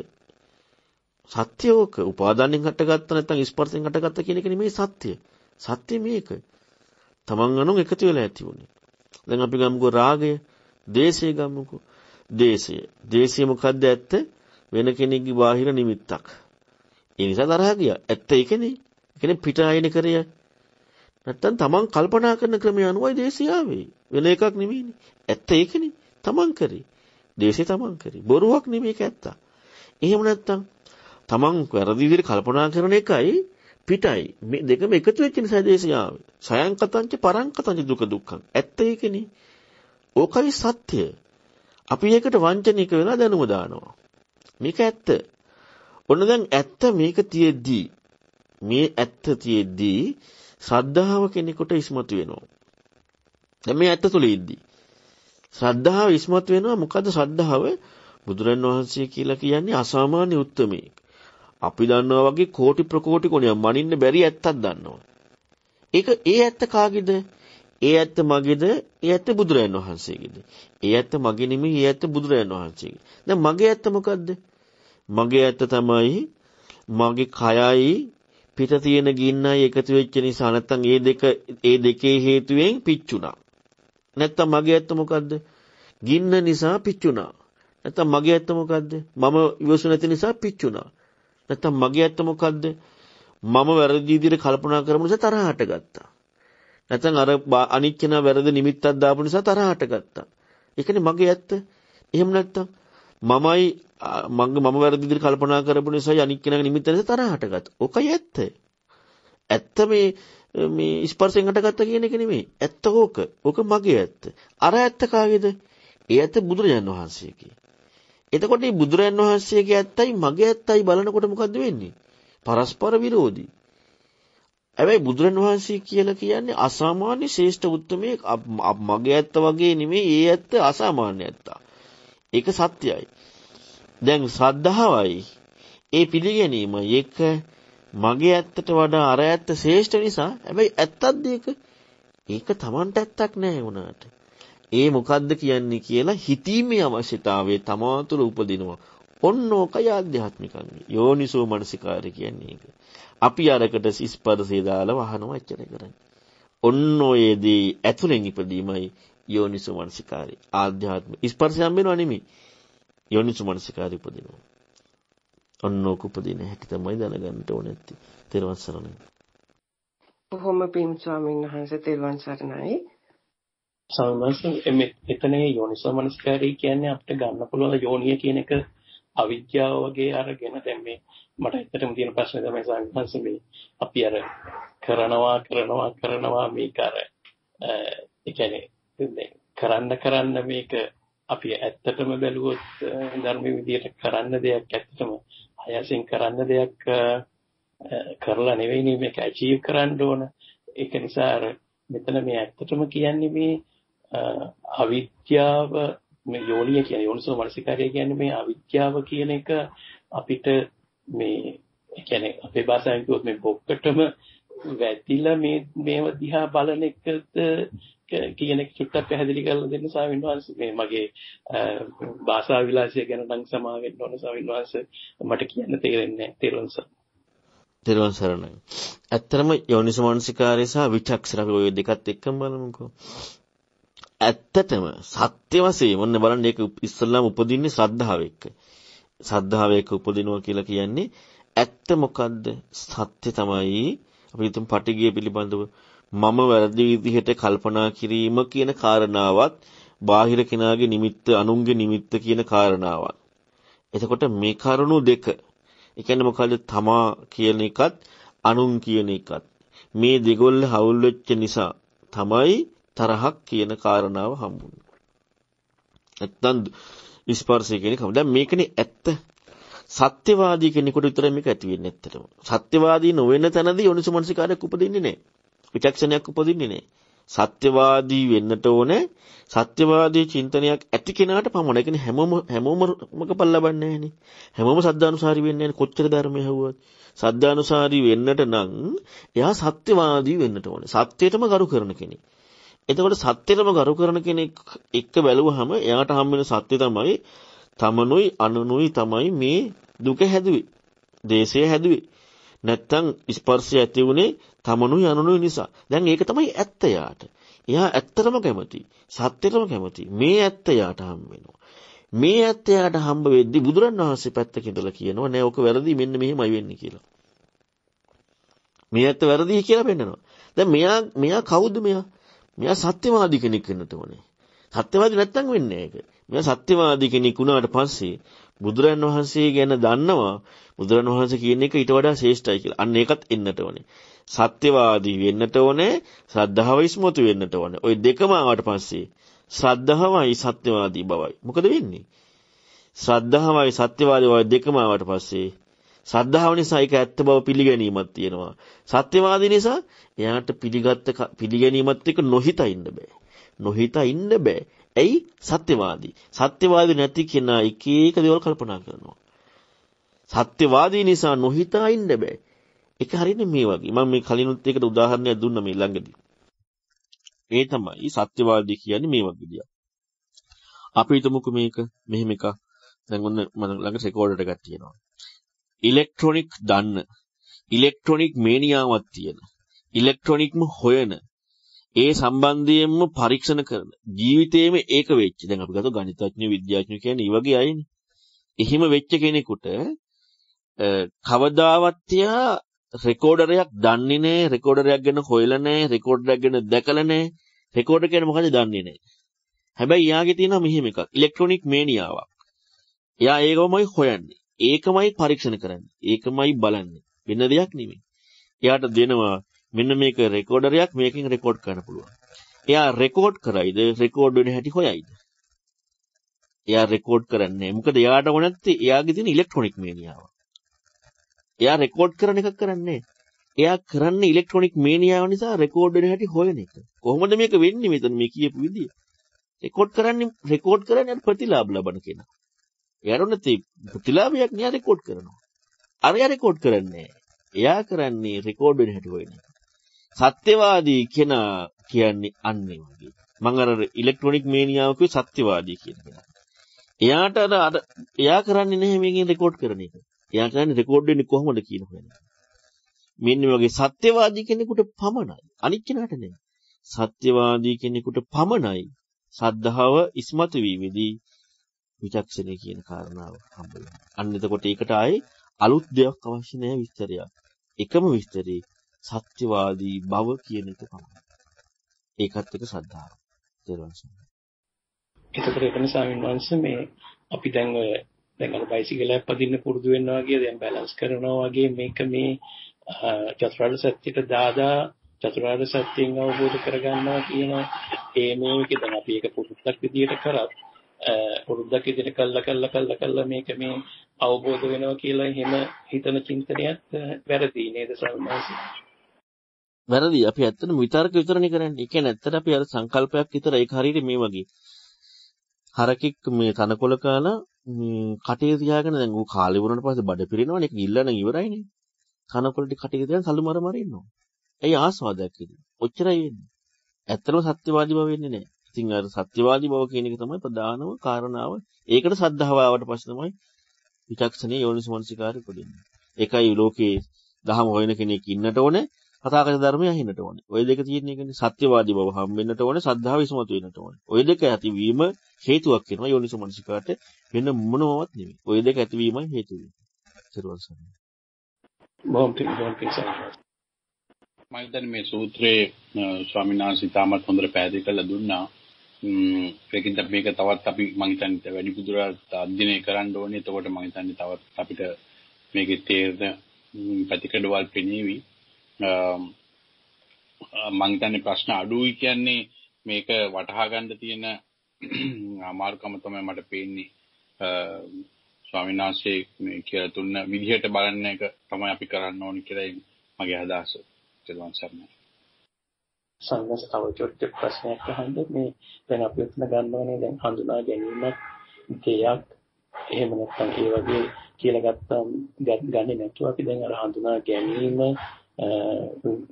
සත්‍ය ඕක. උපාදානෙන් හටගත්ත නැත්නම් ස්පර්ශයෙන් හටගත්ත කියන එක නෙමෙයි සත්‍ය. සත්‍ය මේක. තමන් අනුන් එකතු වෙලා ඇති උනේ. දැන් අපි ගමුකෝ රාගය, දේශය ගමුකෝ. දේශය මොකද්ද ඇත්ත? වෙන කෙනෙක්ගේ බාහිර නිමිත්තක්. ඒ නිසා තරහ ගියා. ඇත්ත ඒකනේ. කියන්නේ පිට ආයන කරේ. නැත්තම් තමන් කල්පනා කරන ක්‍රමය අනුවයි දේශය ආවේ. වෙන එකක් නෙමෙයිනේ. ඇත්ත ඒකනේ. තමන් කරේ. දේශය තමන් කරේ. බොරුවක් නෙමෙයි ඒක ඇත්ත. එහෙම නැත්තම් තමන් වැරදි විදිහට කල්පනා කරන එකයි පිටයි. මේ දෙකම එකතු වෙච්ච නිසා දේශය ආවේ. සයන් කතංච පරං කතංච දුක දුක්ඛං. ඇත්ත ඒකනේ. ඕකයි සත්‍ය. අපි ඒකට වංචනික වෙලා දැනුම දානවා. මේක ඇත්ත. ඔන්න දැන් ඇත්ත මේක තියෙද්දි මේ ඇත්ත තියෙද්දී ශ්‍රද්ධාව කෙනෙකුට ඉස්මතු වෙනවා. දැන් මේ ඇත්ත තුල ඉද්දී ශ්‍රද්ධාව ඉස්මතු වෙනවා. මොකද ශ්‍රද්ධාව බුදුරන් වහන්සේ කියලා කියන්නේ අසාමාන්‍ය උත්තමයෙක්. අපි දන්නවා වගේ කෝටි ප්‍රකෝටි ගුණයක් මනින්න බැරි ඇත්තක් දන්නවා. ඒ ඇත්ත කාගේද? ඒ ඇත්ත මගේද? ඒ ඇත්ත බුදුරන් වහන්සේගේද? ඒ ඇත්ත මගේ නෙමෙයි. ඒ ඇත්ත බුදුරන් වහන්සේගේ. දැන් මගේ ඇත්ත මොකද්ද? මගේ ඇත්ත තමයි මගේ කයයි පිට තියෙන ගින්නයි එකතු වෙච්ච නිසා නැත්තම් ඒ දෙකේ හේතුවෙන් පිච්චුණා. නැත්තම් මගේ ඇත්ත මොකද්ද? ගින්න නිසා පිච්චුණා. නැත්තම් මගේ ඇත්ත මොකද්ද? මම ඉවසු නැති නිසා පිච්චුණා. නැත්තම් මගේ ඇත්ත මොකද්ද? මම වැරදි විදිහට කල්පනා කරපු නිසා තරහ හටගත්තා. නැත්තම් අර අනිච්චන වැරදි නිමිත්තක් දාපු නිසා තරහ හටගත්තා. ඒකනේ මගේ ඇත්ත. එහෙම නැත්තම් මම වැරදි විදිහට කල්පනා කරපු නිසා අනිච්චනගේ නිමිත්ත නිසා තරහ හටගත්තා. ඕකයි ඇත්ත. ඇත්ත මේ ස්පර්ශයෙන් හටගත්ත කියන එක නෙමෙයි. ඇත්ත ඕක. ඕක මගේ ඇත්ත. අර ඇත්ත කාගේද? ඒ ඇත්ත බුදුරජාණන් වහන්සේගේ. එතකොට මේ බුදුරජාණන් වහන්සේගේ ඇත්තයි මගේ ඇත්තයි බලනකොට මොකද්ද වෙන්නේ? පරස්පර විරෝධී. හැබැයි බුදුරණවහන්සේ කියලා කියන්නේ අසාමාන්‍ය ශ්‍රේෂ්ඨ උත්තමයේ මගේ ඇත්ත වගේ නෙමෙයි ඒ ඇත්ත අසාමාන්‍ය ඇත්ත. ඒක සත්‍යයි. දැන් ශ්‍රද්ධාවයි ඒ පිළිගැනීම ඒක මගේ ඇත්තට වඩා අර ඇත්ත ශ්‍රේෂ්ඨ නිසා හැබැයි ඇත්තක්ද ඒක Tamanට ඇත්තක් නෑ වුණාට. ඒ මොකද්ද කියන්නේ කියලා හිතීමේ අවශ්‍යතාවය තමා තුළ උපදිනවා. ඔන්න ඕකයි ආධ්‍යාත්මිකං. යෝනිසෝ මනසිකාරය කියන්නේ ඒක. අපි අරකට ස්පර්ශය දාලා වහනවා එච්චර කරන්නේ. ඔන්න ඔයේදී ඇතුලෙන් ඉපදීමයි යෝනිසෝ මනසිකාරය. ආධ්‍යාත්මික ස්පර්ශයෙන් වෙනව නෙමෙයි. යෝනිසෝ මනසිකාරය උපදිනවා. ඔන්න ඕක උපදින හැටි තමයි දැනගන්න ඕනේ නැත්තේ. තෙරුවන් සරණයි. බොහොම පින් ස්වාමීන් වහන්සේ තෙරුවන් සරණයි. සමහරවිට මෙතන යෝනිසෝ මනසිකාරය කියන්නේ අපිට ගන්න පුළුවන් යෝනිය කියන එක අවිද්‍යාව වගේ අරගෙන දැන් මේ මට ඇත්තටම තියෙන ප්‍රශ්නේ තමයි සංඝංශ මේ අපි අර කරනවා මේක අර ඒ කියන්නේ කරන්න මේක අපි ඇත්තටම බැලුවොත් ධර්ම විදියට කරන්න දෙයක් ඇත්තටම අයසින් කරන්න දෙයක් කරලා නෙවෙයි මේක අචීව් කරන්න ඕන. ඒක නිසා අර මෙතන මේ ඇත්තටම කියන්නේ මේ අවිද්‍යාව මේ යෝනිය කියන්නේ යෝනිසෝ මනසිකාරය කියන්නේ මේ අවිද්‍යාව කියන එක අපිට මේ කියන්නේ අපේ භාෂාවෙන් කිව්වොත් මේ බොක්කටම වැදිලා මේව දිහා බලන එකද කියන එක චුට්ටක් පැහැදිලි කරලා දෙන්න ස්වාමීන් වහන්සේ. මේ මගේ භාෂා විලාසය ගැන නම් සමා වෙන්න ඕන ස්වාමීන් වහන්සේ මට කියන්න තේරෙන්නේ නැහැ. තෙරුවන් සරණයි. ඇත්තටම යෝනිසෝ මනසිකාරය සහ විචක්ෂර අපි ඔය දෙකත් එක්කම බලමුකෝ. ඇත්තටම සත්‍ය වශයෙන් මොන්න බලන්න ඒක ඉස්සල්ලාම උපදින්නේ ශ්‍රද්ධාව එක්ක. ශ්‍රද්ධාව එක්ක උපදිනවා කියලා කියන්නේ ඇත්ත මොකද්ද? සත්‍ය තමයි අපි හිතමු පටිඝය පිළිබඳව මම වැරදි විදිහට කල්පනා කිරීම කියන කාරණාවත් බාහිර කෙනාගේ නිමිත්ත අනුන්ගේ නිමිත්ත කියන කාරණාවත්. එතකොට මේ කරුණු දෙක ඒ කියන්නේ මොකද තමා කියන එකත් අනුන් කියන එකත් මේ දෙගොල්ල හවුල් වෙච්ච නිසා තමයි තරහක් කියන කාරණාව හම්බුනේ. නැත්තම් ස්පර්ශය කියන එක. දැන් මේකනේ ඇත්ත. සත්‍යවාදී කෙනෙකුට විතරයි මේක ඇති වෙන්නේ ඇත්තටම. සත්‍යවාදී නොවන තැනදී යෝනිසෝ මනසිකාරයක් උපදින්නේ නැහැ. විචක්ෂණයක් උපදින්නේ නැහැ. සත්‍යවාදී වෙන්නට ඕනේ. සත්‍යවාදී චින්තනයක් ඇති කෙනාට පමණයි. ඒ කියන්නේ හැමෝම මොකපල් ලබන්නේ නැහනේ. හැමෝම සද්ධානුසාරී වෙන්නේ නැහැ. කොච්චර ධර්මය ඇහුවත්. සද්ධානුසාරී වෙන්නට නම් එයා සත්‍යවාදී වෙන්නට ඕනේ. සත්‍යයටම ගරු කරන කෙනෙක්. එතකොට සත්‍යයටම ගරු කරන කෙනෙක් එක්ක බැලුවහම එයාට හම් වෙන සත්‍ය තමයි තමනුයි අනුනුයි තමයි මේ දුක හැදුවේ. දේශය හැදුවේ. නැත්තම් ස්පර්ශය ඇති වුණේ තමනුයි අනුනුයි නිසා. දැන් ඒක තමයි ඇත්ත යාට. එයා ඇත්තටම කැමති. සත්‍යයටම කැමති. මේ ඇත්ත යාට හම් වෙනවා. මේ ඇත්ත යාට හම්බ වෙද්දි බුදුරණවහන්සේ පැත්තක ඉඳලා කියනවා නෑ ඔක වැරදි මෙන්න මෙහෙමයි වෙන්නේ කියලා. මේ ඇත්ත වැරදි කියලා පෙන්නනවා. දැන් මෙයා කවුද මෙයා? මෙයා සත්‍යවාදී කෙනෙක් වෙන්නට ඕනේ. සත්‍යවාදී නැත්තම් වෙන්නේ නැහැ ඒක. මෙයා සත්‍යවාදී කෙනෙක් වුණාට පස්සේ බුදුරන් වහන්සේ ගැන දන්නවා. බුදුරන් වහන්සේ කියන එක ඊට වඩා ශ්‍රේෂ්ඨයි කියලා. අන්න ඒකත් එන්නට ඕනේ. සත්‍යවාදී වෙන්නට ඕනේ. ශ්‍රද්ධාව ඉස්මතු වෙන්නට ඕනේ. ওই දෙකම ආවට පස්සේ ශ්‍රද්ධාවයි සත්‍යවාදී බවයි. මොකද වෙන්නේ? ශ්‍රද්ධාවයි සත්‍යවාදී බව දෙකම ආවට පස්සේ ශ්‍රද්ධාව නිසා ඒක ඇත්ත බව පිළිගැනීමක් තියෙනවා. සත්‍යවාදී නිසා එයාට පිළිගැනීමත් එක්ක නොහිතා ඉන්න බෑ. නොහිතා ඉන්න බෑ. ඇයි? සත්‍යවාදී. සත්‍යවාදී නැති කෙනා එක එක දේවල් කල්පනා කරනවා. සත්‍යවාදී නිසා නොහිතා ඉන්න බෑ. ඒක හරියන්නේ මේ වගේ. මම මේ කලිනුත් එකට උදාහරණයක් දුන්නා මේ ළඟදී. ඒ තමයි සත්‍යවාදී කියන්නේ මේ වගේ දෙයක්. අපි හිතමුකෝ මේක මෙහෙම එකක්. දැන් ඔන්න මම ළඟ රෙකෝඩර් එකක් තියෙනවා. ඉලෙක්ට්‍රොනික දන්න, ඉලෙක්ට්‍රොනික මේනියාවක් තියෙන, ඉලෙක්ට්‍රොනික්ම හොයන, ඒ සම්බන්ධයෙන්ම පරීක්ෂණ කරන, ජීවිතේම ඒක වෙච්ච. දැන් අපි ගත්ත ගණිතඥ විද්‍යාඥයෝ කියන්නේ මේ වගේ අයනේ. එහෙම වෙච්ච කෙනෙකුට කවදාවත් තියා රෙකෝඩරයක් දන්නේ නැහැ, රෙකෝඩරයක් ගැන හොයලා නැහැ, රෙකෝඩරයක් ගැන දැකලා නැහැ. රෙකෝඩර් කියන්නේ මොකද දන්නේ නැහැ. හැබැයි යාගේ තියෙනවා මෙහෙම එකක්. ඉලෙක්ට්‍රොනික මේනියාවක්. එයා ඒකමයි හොයන්නේ. ඒකමයි පරීක්ෂණ කරන්නේ. ඒකමයි බලන්නේ. වෙන දෙයක් නෙමෙයි. එයාට දෙනවා මෙන්න මේක රෙකෝඩරයක් මේකෙන් රෙකෝඩ් කරන්න පුළුවන්. එයා රෙකෝඩ් කරයිද රෙකෝඩ් වෙන හැටි හොයයිද? එයා රෙකෝඩ් කරන්නේ. මොකද එයාට ඕන නැත්තේ එයාගේ තියෙන ඉලෙක්ට්‍රොනික මේනියාව. එයා රෙකෝඩ් කරන එකක් කරන්නේ. එයා කරන්නේ ඉලෙක්ට්‍රොනික මේනියාව නිසා රෙකෝඩ් වෙන හැටි හොයන එක. කොහොමද මේක වෙන්නේ මෙතන මේ කියපු විදිය? රෙකෝඩ් කරන්නේ ප්‍රතිලාභ ලබන කෙනා. එයාට නැති ප්‍රතිලාභයක් න්යා රෙකෝඩ් කරනවා. අරයා රෙකෝඩ් කරන්නේ. එයා කරන්නේ රෙකෝඩ් වෙන හැටි හොයන එක. සත්‍යවාදී කෙනා කියන්නේ අන්නේ වගේ. මම අර ඉලෙක්ට්‍රොනික මේනියාව කිව්වේ සත්‍යවාදී කියන කෙනා. එයාට එයා කරන්නේ නැහැ මේකෙන් රෙකෝඩ් කරන එක. එයා කරන්නේ රෙකෝඩ් වෙන්නේ කොහොමද කියන එක. මෙන්න මේ වගේ සත්‍යවාදී කෙනෙකුට පමණයි. අනිත් කෙනාට නෙමෙයි. සත්‍යවාදී කෙනෙකුට පමණයි ශ්‍රද්ධාව ඉස්මතු වීමේදී විචක්ෂණය කියන කාරණාව හම්බ වෙනවා. අන්න එතකොට ඒකට ආයේ අලුත් දෙයක් අවශ්‍ය නැහැ විස්තරයක්. එකම විස්තරේ සත්‍යවාදී බව කියන එක පමණයි. ඒකත් එක ශ්‍රද්ධාව. එතකොට ඒක නිසා වින්වංශ මේ අපි දැන් අර බයිසිකලයක් පදින්න පුරුදු වෙනවා වගේ දැන් බැලන්ස් කරනවා වගේ මේක මේ චතුරාර්ය සත්‍යයට දාදා චතුරාර්ය සත්‍යයෙන් අවබෝධ කරගන්නවා කියන මේකේ දැන් අපි ඒක පුරුද්දක් විදියට කරත් පුරුද්දක් විදියට කළා මේක මේ අවබෝධ වෙනවා කියලා එහෙම හිතන චින්තනයත් වැරදි නේද සල්මාසි? වැරදි. අපි ඇත්තටම විතර්ක විතරනේ කරන්නේ. ඒ කියන්නේ ඇත්තට අපි අර සංකල්පයක් විතර ඒක හරියට මේ වගේ. හරකෙක් මේ තනකොළ කාලා කටේ තියාගෙන දැන් ඌ කාලේ වුණාට පස්සේ බඩ පිරෙනවනේ. ඒක ගිල්ලන ඉවරයිනේ. තනකොළ ටික කටේ තියාගෙන සල්ලු මර ඉන්නවා. එයි ආස්වාදයක් ඉතින්. ඔච්චරයි වෙන්නේ. ඇත්තටම සත්‍යවාදී බව වෙන්නේ නැහැ. ඉතින් අර සත්‍යවාදී බව කියන එක තමයි ප්‍රධානම කාරණාව. ඒකට සද්ධාව ආවට පස්සේ තමයි විචක්ෂණයේ යෝනිසමනසිකාරය උපදින්නේ. ඒකයි ලෝකේ දහම හොයන කෙනෙක් ඉන්නට ඕනේ, කථාගත ධර්මය අහින්නට ඕනේ. ওই දෙක තියෙන එකනේ සත්‍යවාදී බව හම්බෙන්නට ඕනේ, සද්ධාව ඉස්මතු වෙන්නට ඕනේ. ওই දෙක ඇතිවීම හේතුවක් වෙනවා යෝනිසමනසිකාරට වෙන මොනවත් නෙමෙයි. ওই දෙක ඇතිවීමයි හේතු වෙන්නේ. සරුවන් සරණයි. මම හිතන්නේ මේ සූත්‍රයේ ස්වාමීන් වහන්සේ තාමත් හොඳට පැහැදිලි කරලා දුන්නා. ඒකින්ද මේක තවත් අපි මම හිතන්නේ වැඩිපුරට අධ්‍යයනය කරන්න ඕනේ. එතකොට මම හිතන්නේ තවත් අපිට මේකේ තේරෙන පැතිකඩවල් පෙනීවි. මම හිතන්නේ ප්‍රශ්න අඩුයි කියන්නේ මේක වටහා ගන්න තියෙන අමාරුකම තමයි මට පේන්නේ. ස්වාමීන් වහන්සේ මේ කියලා තුන විදිහට බලන්න එක තමයි අපි කරන්න ඕනේ කියලා මගේ අදහස. තෙරුවන් සරණයි. සංඝස තව චොට්ට ප්‍රශ්නයක් අහන්න මේ දැන් අපි උත්න ගන්නවනේ දැන් හඳුනා ගැනීමක් දෙයක් එහෙම නැත්නම් ඒ වගේ කියලා ගත්තම් ගන්නේ නැතුව අපි දැන් අර හඳුනා ගැනීම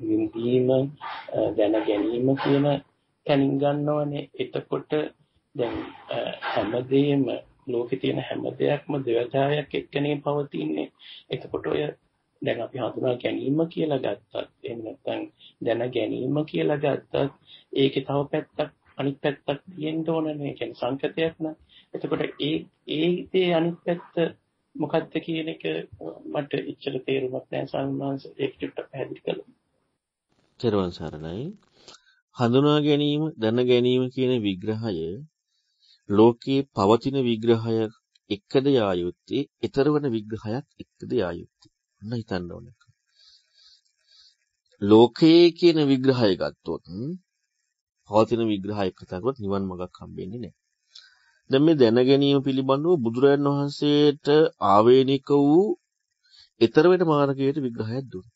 විඳීම දැන ගැනීම කියන තැනින් ගන්නවනේ. එතකොට දැන් හැමදේම ලෝකේ තියෙන හැම දෙයක්ම දෙවතාවයක් එක්කනේ පවතින්නේ. එතකොට ඔය දැන් අපි හඳුනා ගැනීම කියලා ගත්තත් එහෙම නැත්නම් දැන ගැනීම කියලා ගත්තත් ඒකේ තව පැත්තක් අනිත් පැත්තක් තියෙන්න ඕනනේ. ඒ කියන්නේ සංකතයක් න ะ. එතකොට ඒ අනිත් පැත්ත මොකක්ද කියන එක මට ඉච්චර තේරුමක් නැහැ සම්මාංශ ඒක චුට්ටක් පැහැදිලි කළා. තෙරුවන් සරණයි. හඳුනා ගැනීම දැන ගැනීම කියන විග්‍රහය ලෝකේ පවතින විග්‍රහය එක්කද යායුත්තේ ඊතර වෙන විග්‍රහයක් එක්කද යායුත්තේ ඔන්න හිතන්න ඕනේ. ලෝකයේ කියන විග්‍රහය ගත්තොත් පවතින විග්‍රහයක් කතා කරොත් නිවන් මාර්ගක් හම්බෙන්නේ නැහැ. දැන් මේ දැන ගැනීම පිළිබඳව බුදුරජාණන් වහන්සේට ආවේනික වූ ඊතර වෙන මාර්ගයට විග්‍රහයක් දුන්නා.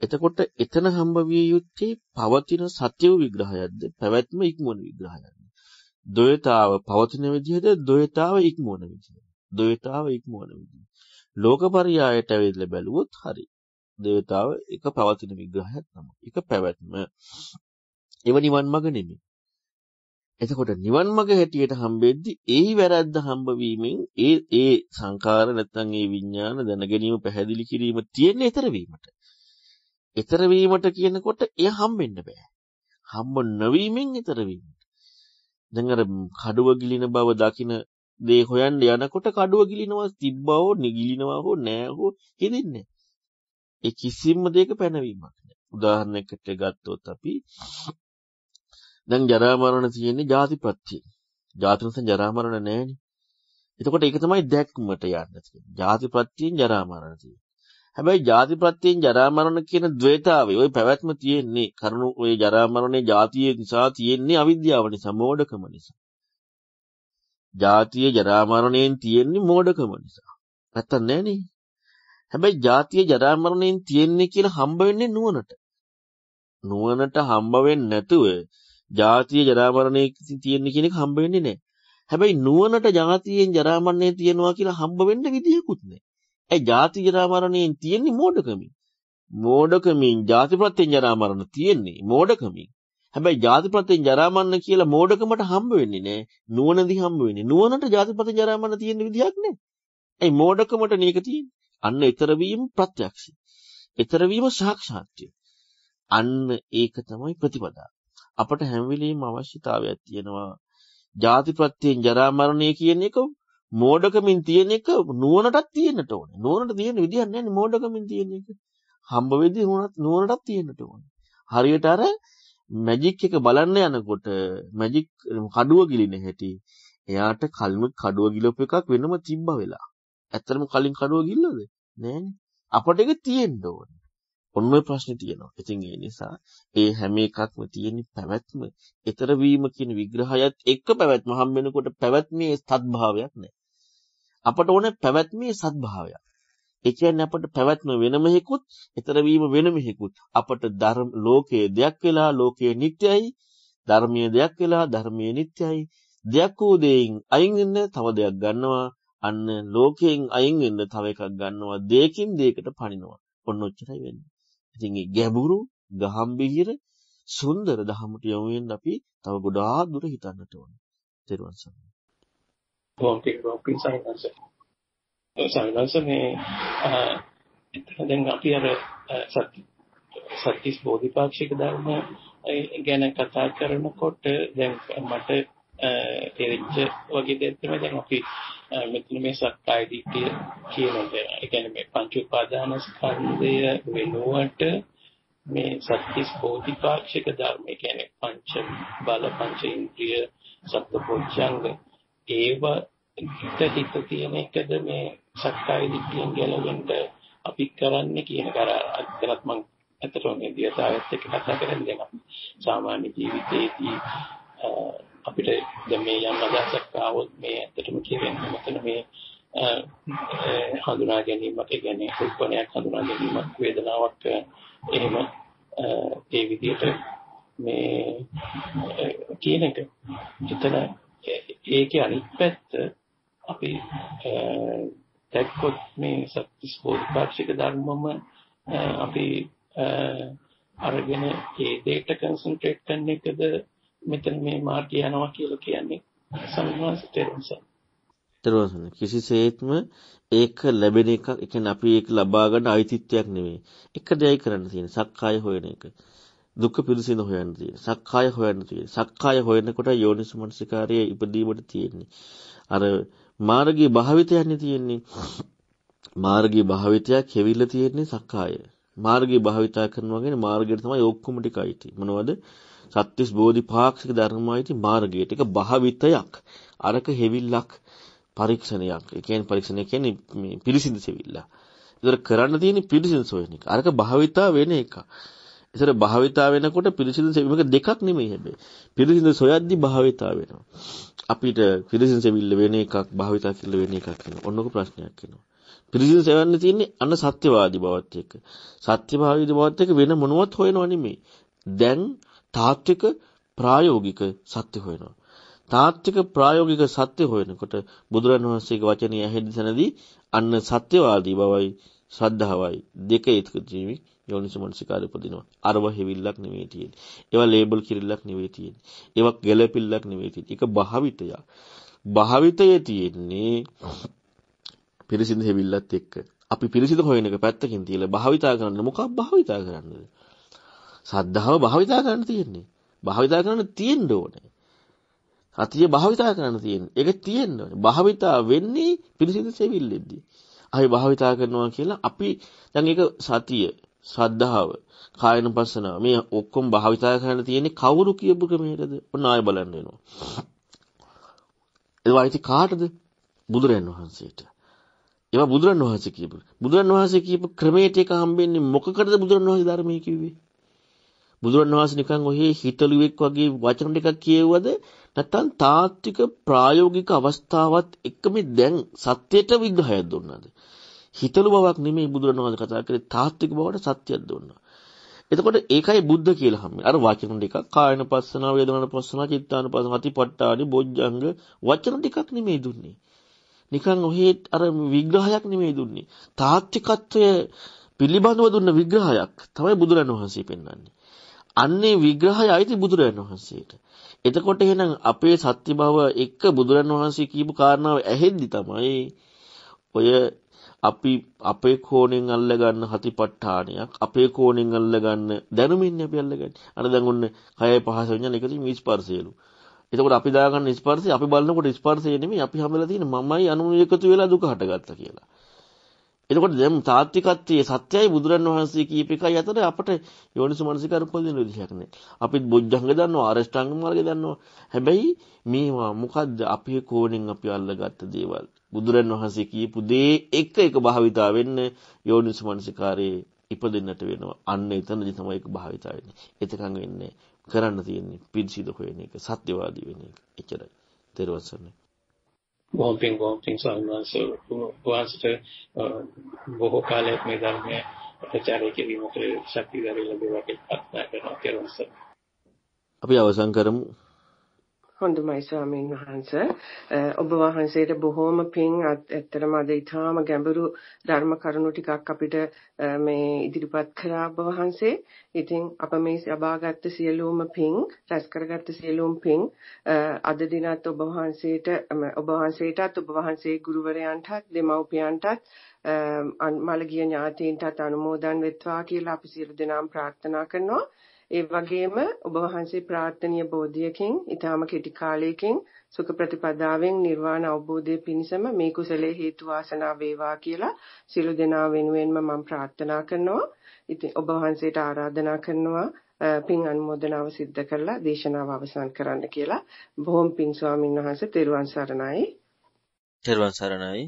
එතකොට එතන හම්බ විය යුත්තේ පවතින සත්‍ය විග්‍රහයක්ද පැවැත්ම ඉක්මවන විග්‍රහයක්ද? ද්වෛතාව පවතින විදිහද ද්වෛතාව ඉක්මවන විදිහද? ද්වෛතාව ඉක්මවන විදිහ. ලෝකපරියායට ඇවිල්ලා බැලුවොත් හරි. ද්වෛතාව එක පවතින විග්‍රහයක් තමයි. එක පැවැත්ම. ඒව නිවන් මඟ නෙමෙයි. එතකොට නිවන් මඟ හැටියට හම්බෙද්දි ඒ වැරද්ද හම්බ වීමෙන් ඒ සංඛාර නැත්නම් ඒ විඥාන දැන ගැනීම පැහැදිලි කිරීම තියෙන්නේ ඊතර වීමට. ඊතර වීමට කියනකොට එය හම්බෙන්න බෑ. හම්බ නොවීමෙන් ඊතර වීමට. දැන් අර කඩුව ගිලින බව දකින දේ හොයන්න යනකොට කඩුව ගිලිනවා තිබ්බා හෝ නිගිලිනවා හෝ නෑ හෝ හිතෙන්නේ. ඒ කිසිම දෙයක පැනවීමක් නෑ. උදාහරණයකට ගත්තොත් අපි දැන් ජරා මරණ තියෙන්නේ ජාතිපත්‍ය. ජාති නැත්නම් ජරා මරණ නෑනේ. එතකොට ඒක තමයි දැක්මට යන්න තියෙන්නේ. ජාතිපත්‍යයෙන් ජරා මරණ තියෙන්නේ. හැබැයි ජාතිපත්‍යයෙන් ජරා මරණ කියන ද්වේතාවේ ওই පැවැත්ම තියෙන්නේ කරුණු ওই ජරා මරණේ ජාතිය නිසා තියෙන්නේ අවිද්‍යාව නිසා මෝඩකම නිසා. ජාතිය ජරා මරණයෙන් තියෙන්නේ මෝඩකම නිසා. නැත්තම් නෑනේ. හැබැයි ජාතිය ජරා මරණයෙන් තියෙන්නේ කියලා හම්බ වෙන්නේ නුවණට. නුවණට හම්බ වෙන්නේ නැතුව ජාතිය ජරා මරණයෙන් තියෙන්නේ කියන එක හම්බ වෙන්නේ නැහැ. හැබැයි නුවණට ජාතියෙන් ජරා මරණය තියෙනවා කියලා හම්බ වෙන්න විදියකුත් නැහැ. ඒ ජාති ජරා මරණයෙන් තියෙන්නේ මෝඩකමින්. මෝඩකමින් ජාතිප්‍රත්‍යයෙන් ජරා මරණ තියෙන්නේ මෝඩකමින්. හැබැයි ජාතිප්‍රත්‍යයෙන් ජරා මරණ කියලා මෝඩකමට හම්බ වෙන්නේ නැහැ. නුවණදී හම්බ වෙන්නේ. නුවණට ජාතිප්‍රත්‍යයෙන් ජරා මරණ තියෙන විදියක් නැහැ. ඒ මෝඩකමට නේක තියෙන්නේ. අන්න ඊතර වීම ප්‍රත්‍යක්ෂයි. ඊතර වීම සාක්ෂාත්ය. අන්න ඒක තමයි ප්‍රතිපදාව. අපට හැම වෙලෙම අවශ්‍යතාවයක් තියෙනවා. ජාතිප්‍රත්‍යයෙන් ජරා මරණය කියන එක මෝඩකමින් තියෙන එක නුවණටත් තියෙන්නට ඕනේ. නුවණට තියෙන විදියක් නැහැ මෝඩකමින් තියෙන එක. හම්බ වෙද්දී නුවණටත් තියෙන්නට ඕනේ. හරියට අර මැජික් එක බලන්න යනකොට මැජික් කඩුව ගිලින හැටි එයාට කලින් කඩුව ගිලපු එකක් වෙනම තිබ්බ වෙලා. ඇත්තටම කලින් කඩුව ගිල්ලද? නෑනේ. අපට ඒක තියෙන්න ඕනේ. ඔන්න ඔය ප්‍රශ්නේ තියෙනවා. ඉතින් ඒ නිසා ඒ හැම එකක්ම තියෙන පැවැත්ම, ඊතර වීම කියන විග්‍රහයත් එක්ක පැවැත්ම හම් වෙනකොට පැවැත්මේ සත්භාවයක් නැහැ. අපට ඕනේ පැවැත්මේ සත්භාවයක්. ඒ කියන්නේ අපට පැවැත්ම වෙනම හේකුත්, ඊතර වීම වෙනම හේකුත්. අපට ධර්ම ලෝකයේ දෙයක් වෙලා ලෝකයේ නිට්ටයයි, ධර්මයේ දෙයක් වෙලා ධර්මයේ නිට්ටයයි. දෙයක් වූ දෙයින් අයින් වෙන්න තව දෙයක් ගන්නවා. අන්න ලෝකයෙන් අයින් වෙන්න තව එකක් ගන්නවා. දෙයකින් දෙයකට පනිනවා. ඔන්න ඔච්චරයි වෙන්නේ. ඉතින් මේ ගැඹුරු, ගහම්බිහිර, සුන්දර දහමට යොමු වෙන්න අපි තව ගොඩාක් දුර හිතන්නට ඕනේ. ත්‍රිවන් සරණයි. සාමාන්‍යයෙන් මේ දැන් අපි අර සත්‍තිස් බෝධිපාක්ෂික ධර්ම ගැන කතා කරනකොට දැන් මට තේරිච්ච වගේ දෙයක් තමයි දැන් අපි මෙතන මේ සක්කාය දිට්ඨිය කියන එක. ඒ කියන්නේ මේ පංච උපාදාන ස්කන්ධය වෙනුවට මේ සත්‍තිස් බෝධිපාක්ෂික ධර්ම, ඒ කියන්නේ පංච බල, පංච ඉන්ද්‍රිය, සත්පොච්චංග ඒව හිත තියෙන එකද මේ සක්කාය දිට්ඨියෙන් ගැලවෙන්න අපි කරන්නේ කියන කර අත්‍යවත් මම අතටම මේ දියතාවත් එක්ක කතා කරන්නේ දැන් අපි සාමාන්‍ය ජීවිතයේදී අපිට දැන් මේ යම් අදහසක් ආවොත් මේ ඇත්තටම කියන්නේ මෙතන මේ හඳුනා ගැනීමක්, ඒ කියන්නේ උප්පන්නයක් හඳුනා ගැනීමක්, වේදනාවක් එහෙම ඒ විදිහට මේ කියන එක. එතන ඒකේ අනිත් පැත්ත අපි දැක්කොත් මේ සත්‍තිස් බෝධිපාක්ෂික ධර්මම අපි අරගෙන ඒ දෙයට කන්සන්ට්‍රේට් කරන එකද මෙතන මේ මාර්ගය යනවා කියලා කියන්නේ සම්මාසිතේරුවන් කිසිසේත්ම ඒක ලැබෙන එක, ඒ කියන්නේ අපි ඒක ලබා ගන්න අයිතිත්වයක් නෙමෙයි. එක දෙයයි කරන්න තියෙන්නේ සක්කාය හොයන එක. දුක්ඛ පිළිසින හොයන්න තියෙන්නේ. සක්කාය හොයන්න තියෙන්නේ. සක්කාය හොයනකොට යෝනිසමනසිකාරයේ ඉපදීමට තියෙන්නේ. අර මාර්ගයේ භාවිතයන්නේ තියෙන්නේ. මාර්ගයේ භාවිතයක් කෙවිලා තියෙන්නේ සක්කාය. මාර්ගයේ භාවිතය කරනවා කියන්නේ මාර්ගයට තමයි ඔක්කොම ටිකයි තියෙන්නේ. මොනවද? සත්‍තිස් බෝධිපාක්ෂික ධර්මයිති මාර්ගයට. ඒක භාවිතයක්. අරක හෙවිල්ලක් පරීක්ෂණයක්. ඒ කියන්නේ පරීක්ෂණය කියන්නේ මේ පිළිසිඳ සෙවිල්ල. ඒතර කරන්න තියෙන්නේ පිළිසිඳ සොයන එක. අරක භාවිතා වෙන එක. ඒතර භාවිතා වෙනකොට පිළිසිඳ සෙවිල්ල දෙකක් නෙමෙයි හැබැයි. පිළිසිඳ සොයද්දි භාවිතා වෙනවා. අපිට පිළිසිඳ සෙවිල්ල වෙන එකක් භාවිතා කියලා වෙන එකක් වෙනවා. ඔන්නක ප්‍රශ්නයක් එනවා. පිළිසිඳ සෙවන්න තියෙන්නේ අන්න සත්‍යවාදී බවත් එක්ක. සත්‍යවාදී බවත් එක්ක වෙන මොනවත් හොයනව නෙමෙයි. දැන් තාත්වික ප්‍රායෝගික සත්‍ය හොයනවා. තාත්වික ප්‍රායෝගික සත්‍ය හොයනකොට බුදුරණන් වහන්සේගේ වචනේ ඇහෙද්දී අන්න සත්‍යවාදී බවයි ශ්‍රද්ධාවයි දෙක එකතු ජීවි යෝනිසමනසිකාරය උපදිනවා. අරව හැවිල්ලක් නෙවෙයි තියෙන්නේ. ඒවා ලේබල් කිරිල්ලක් නෙවෙයි තියෙන්නේ. ඒවා ගැළපිල්ලක් නෙවෙයි තියෙන්නේ. ඒක භාවිතය. භාවිතයේ තියෙන්නේ පිරිසිදු හැවිල්ලත් එක්ක. අපි පිරිසිදු හොයන එක පැත්තකින් තියලා භාවිතා කරන්න මොකක් භාවිතා කරන්නද? සද්ධාව භාවිතා කරන්න තියෙන්නේ. භාවිතා කරන්න තියෙන්න ඕනේ. සතිය භාවිතා කරන්න තියෙන්නේ. ඒක තියෙන්න ඕනේ. භාවිතා වෙන්නේ පිරිසිදු සෙවිල්ලෙද්දී. ආයි භාවිතා කරනවා කියලා අපි දැන් ඒක සතිය, ශ්‍රද්ධාව, කායනුපස්සනාව මේ ඔක්කොම භාවිතා කරන්න තියෙන්නේ කවුරු කියපු ක්‍රමයකද? ඔන්න ආයෙ බලන්න වෙනවා. ඒ වයිති කාටද? බුදුරන් වහන්සේට. ඒවා බුදුරන් වහන්සේ කියපු. බුදුරන් වහන්සේ කියපු ක්‍රමයට එක හම්බෙන්නේ මොකකටද බුදුරන් වහන්සේ ධර්මයේ කිව්වේ? බුදුරන් වහන්සේ නිකන් ඔහේ හිතලුවෙක් වගේ වචන ටිකක් කියවුවද නැත්නම් තාත්වික ප්‍රායෝගික අවස්ථාවත් එක්ක මේ දැන් සත්‍යයට විග්‍රහයක් දුන්නාද? හිතලු බවක් නෙමෙයි බුදුරණවහන්සේ කතා කරේ තාත්වික බවට සත්‍යයක් දුන්නා. එතකොට ඒකයි බුද්ධ කියලා හැමෝම. අර වචන ටිකක් කායනපස්සනා, වේදනානපස්සනා, චිත්තානපස්සනා, අතිපට්ඨානි, බොජ්ජංග වචන ටිකක් නෙමෙයි දුන්නේ. නිකන් ඔහේ අර විග්‍රහයක් නෙමෙයි දුන්නේ. තාත්විකත්වය පිළිබඳව දුන්න විග්‍රහයක් තමයි බුදුරණවහන්සේ පෙන්වන්නේ. අන්නේ විග්‍රහය අයිති බුදුරණවහන්සේට. එතකොට එහෙනම් අපේ සත්‍ය භව එක්ක බුදුරණවහන්සේ කියපු කාරණාව ඇහෙද්දි තමයි ඔය අපි අපේ කෝණයෙන් අල්ලගන්න හතිපට්ඨානයක් අපේ කෝණයෙන් අල්ලගන්න දැනුමින්නේ අපි අල්ලගන්නේ. අර දැන් ඔන්න කයයි පහස විඤ්ඤාණ එකතු මේ ස්පර්ශයලු. එතකොට අපි දාගන්න ස්පර්ශය අපි බලනකොට ස්පර්ශය නෙමෙයි අපි හැමලා තියෙන මමයි අනුමය එකතු වෙලා දුක හටගත්තා කියලා. එතකොට දැන් තාත්විකත්වයේ සත්‍යයි බුදුරණවහන්සේ කියප එකයි අතර අපට යෝනිසමනසිකාර උපදින විදිහක් නෑ. අපිත් බොජ්ජංග දන්නවා ආරෂ්ඨාංග මාර්ගය දන්නවා. හැබැයි මේවා මොකද්ද අපේ කෝණයෙන් අපි අල්ලගත්ත දේවල්. බුදුරණවහන්සේ කියපු දේ එක භාවිතා වෙන්න යෝනිසමනසිකාරයේ ඉපදෙන්නට වෙනවා. අන්න එතනදී තමයි ඒක භාවිතා වෙන්නේ. එතකන් වෙන්නේ කරන්න තියෙන්නේ පිළිසිදු හොයන එක, සත්‍යවාදී වෙන එක. එච්චරයි. ත්‍රිවසරණයි. ගෝම්පින් ස්වාමීන් වහන්සේ බොහෝ කාලයක් මේ ධර්මයේ ප්‍රචාරය කිරීමට ශක්තිය ලැබෙනවා කියලා ප්‍රාර්ථනා කරනවා. අපි අවසන් කරමු. හොඳයි ස්වාමීන් වහන්සේ ඔබ වහන්සේට බොහෝම පිං ඇත්තටම අද ඊටාම ගැඹුරු ධර්ම කරුණු ටිකක් අපිට මේ ඉදිරිපත් කරා ඔබ වහන්සේ. ඉතින් අප මේ ලබාගත් සියලුම පිං රැස් කරගත් සියලුම පිං අද දිනත් ඔබ වහන්සේටත් ඔබ වහන්සේ ගුරුවරයන්ටත් දෙමව්පියන්ටත් මළගිය ඥාතීන්ටත් අනුමෝදන් වෙත්වා කියලා අපි සියලු දෙනාම ප්‍රාර්ථනා කරනවා. ඒ වගේම ඔබ වහන්සේ ප්‍රාර්ථනීය බෝධියකින් ඊටාම කෙටි කාලයකින් සුඛ ප්‍රතිපදාවෙන් නිර්වාණ අවබෝධය පිණිසම මේ කුසලයේ හේතු වාසනා වේවා කියලා සියලු දෙනා වෙනුවෙන්ම මම ප්‍රාර්ථනා කරනවා. ඉතින් ඔබ වහන්සේට ආරාධනා කරනවා පින් අනුමෝදනාව සිද්ධ කරලා දේශනාව අවසන් කරන්න කියලා. බොහොම පින් ස්වාමීන් වහන්සේ තෙරුවන් සරණයි. තෙරුවන් සරණයි.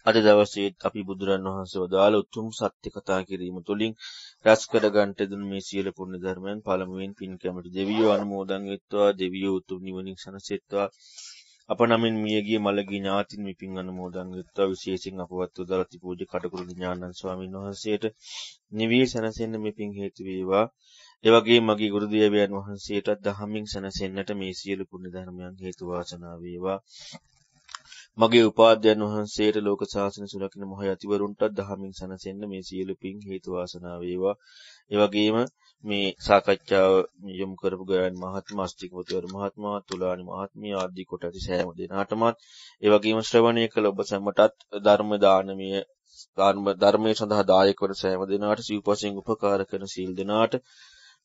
අද දවසේ අපි බුදුරන් වහන්සේ වදාළ උතුම් සත්‍ය කතා කිරීම තුළින් රැස් කර ගන්නට දුන් මේ සියලු පුණ්‍ය ධර්මයන් පළමුවෙන් පින් කැමති දෙවියෝ අනුමෝදන් වෙත්වා. දෙවියෝ උතුම් නිවනින් සැනසෙත්වා. අප නමින් මියගිය මළගිය ඥාතින් මේ පින් අනුමෝදන් වෙත්වා. විශේෂයෙන් අපවත් උදාරති පූජ්‍ය කටුකුරු ඥානන් ස්වාමීන් වහන්සේට නිවී සැනසෙන්න මේ පින් හේතු වේවා. ඒ වගේම මගේ ගුරු දේවයන් වහන්සේටත් දහමින් සැනසෙන්නට මේ සියලු පුණ්‍ය ධර්මයන් හේතු වාසනා වේවා. මගේ උපාධ්‍යයන් වහන්සේට ලෝක ශාසන සුරකින්න මහ යතිවරුන්ටත් දහමින් සැනසෙන්න මේ සියලු පින් හේතු වාසනා වේවා. ඒ වගේම මේ සාකච්ඡාව යොමු කරපු ගයන් මහත්මයා, අස්තිකවතුවර මහත්මයා, තුලානි මහත්මිය ආදී කොට ඇති සෑම දෙනාටමත් ඒ වගේම ශ්‍රවණය කළ ඔබ සැමටත් ධර්මයේ සඳහා දායක වන සෑම දෙනාට සිව්පසෙන් උපකාර කරන සීල් දෙනාට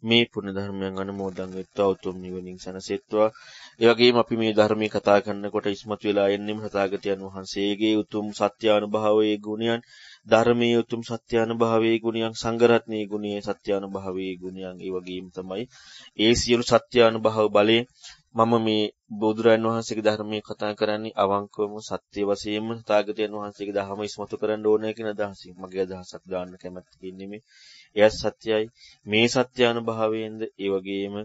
මේ පුණ්‍ය ධර්මයන් අනුමෝදන් වෙත්වා. උතුම් නිවනින් සැනසෙත්වා. ඒ වගේම අපි මේ ධර්මයේ කතා කරනකොට ඉස්මතු වෙලා එන්නෙම තථාගතයන් වහන්සේගේ උතුම් සත්‍යානුභාවයේ ගුණයන්, ධර්මයේ උතුම් සත්‍යානුභාවයේ ගුණයන්, සංඝරත්නයේ ගුණයේ සත්‍යානුභාවයේ ගුණයන්, ඒ වගේම තමයි ඒ සියලු සත්‍යානුභාව බලයෙන් මම මේ බුදුරන් වහන්සේගේ ධර්මයේ කතා කරන්නේ අවංකවම සත්‍ය වශයෙන්ම තථාගතයන් වහන්සේගේ ධර්ම ඉස්මතු කරන්න ඕනේ කියන අදහසින්. මගේ අදහසක් දාන්න කැමති නෙමෙයි. එයත් සත්‍යයි. මේ සත්‍යානුභාවයෙන්ද ඒ වගේම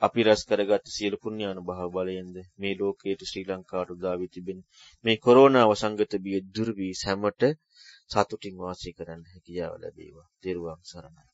අපි රැස් කරගත් සියලු පුණ්‍යානුභාව බලයෙන්ද මේ ලෝකයේ ශ්‍රී ලංකාවට උදා වී තිබෙන මේ කොරෝනා වසංගත බිය දුරු වී සැමට සතුටින් වාසය කරන්න හැකියාව ලැබේවා. ත්‍රිවංශ සරණයි.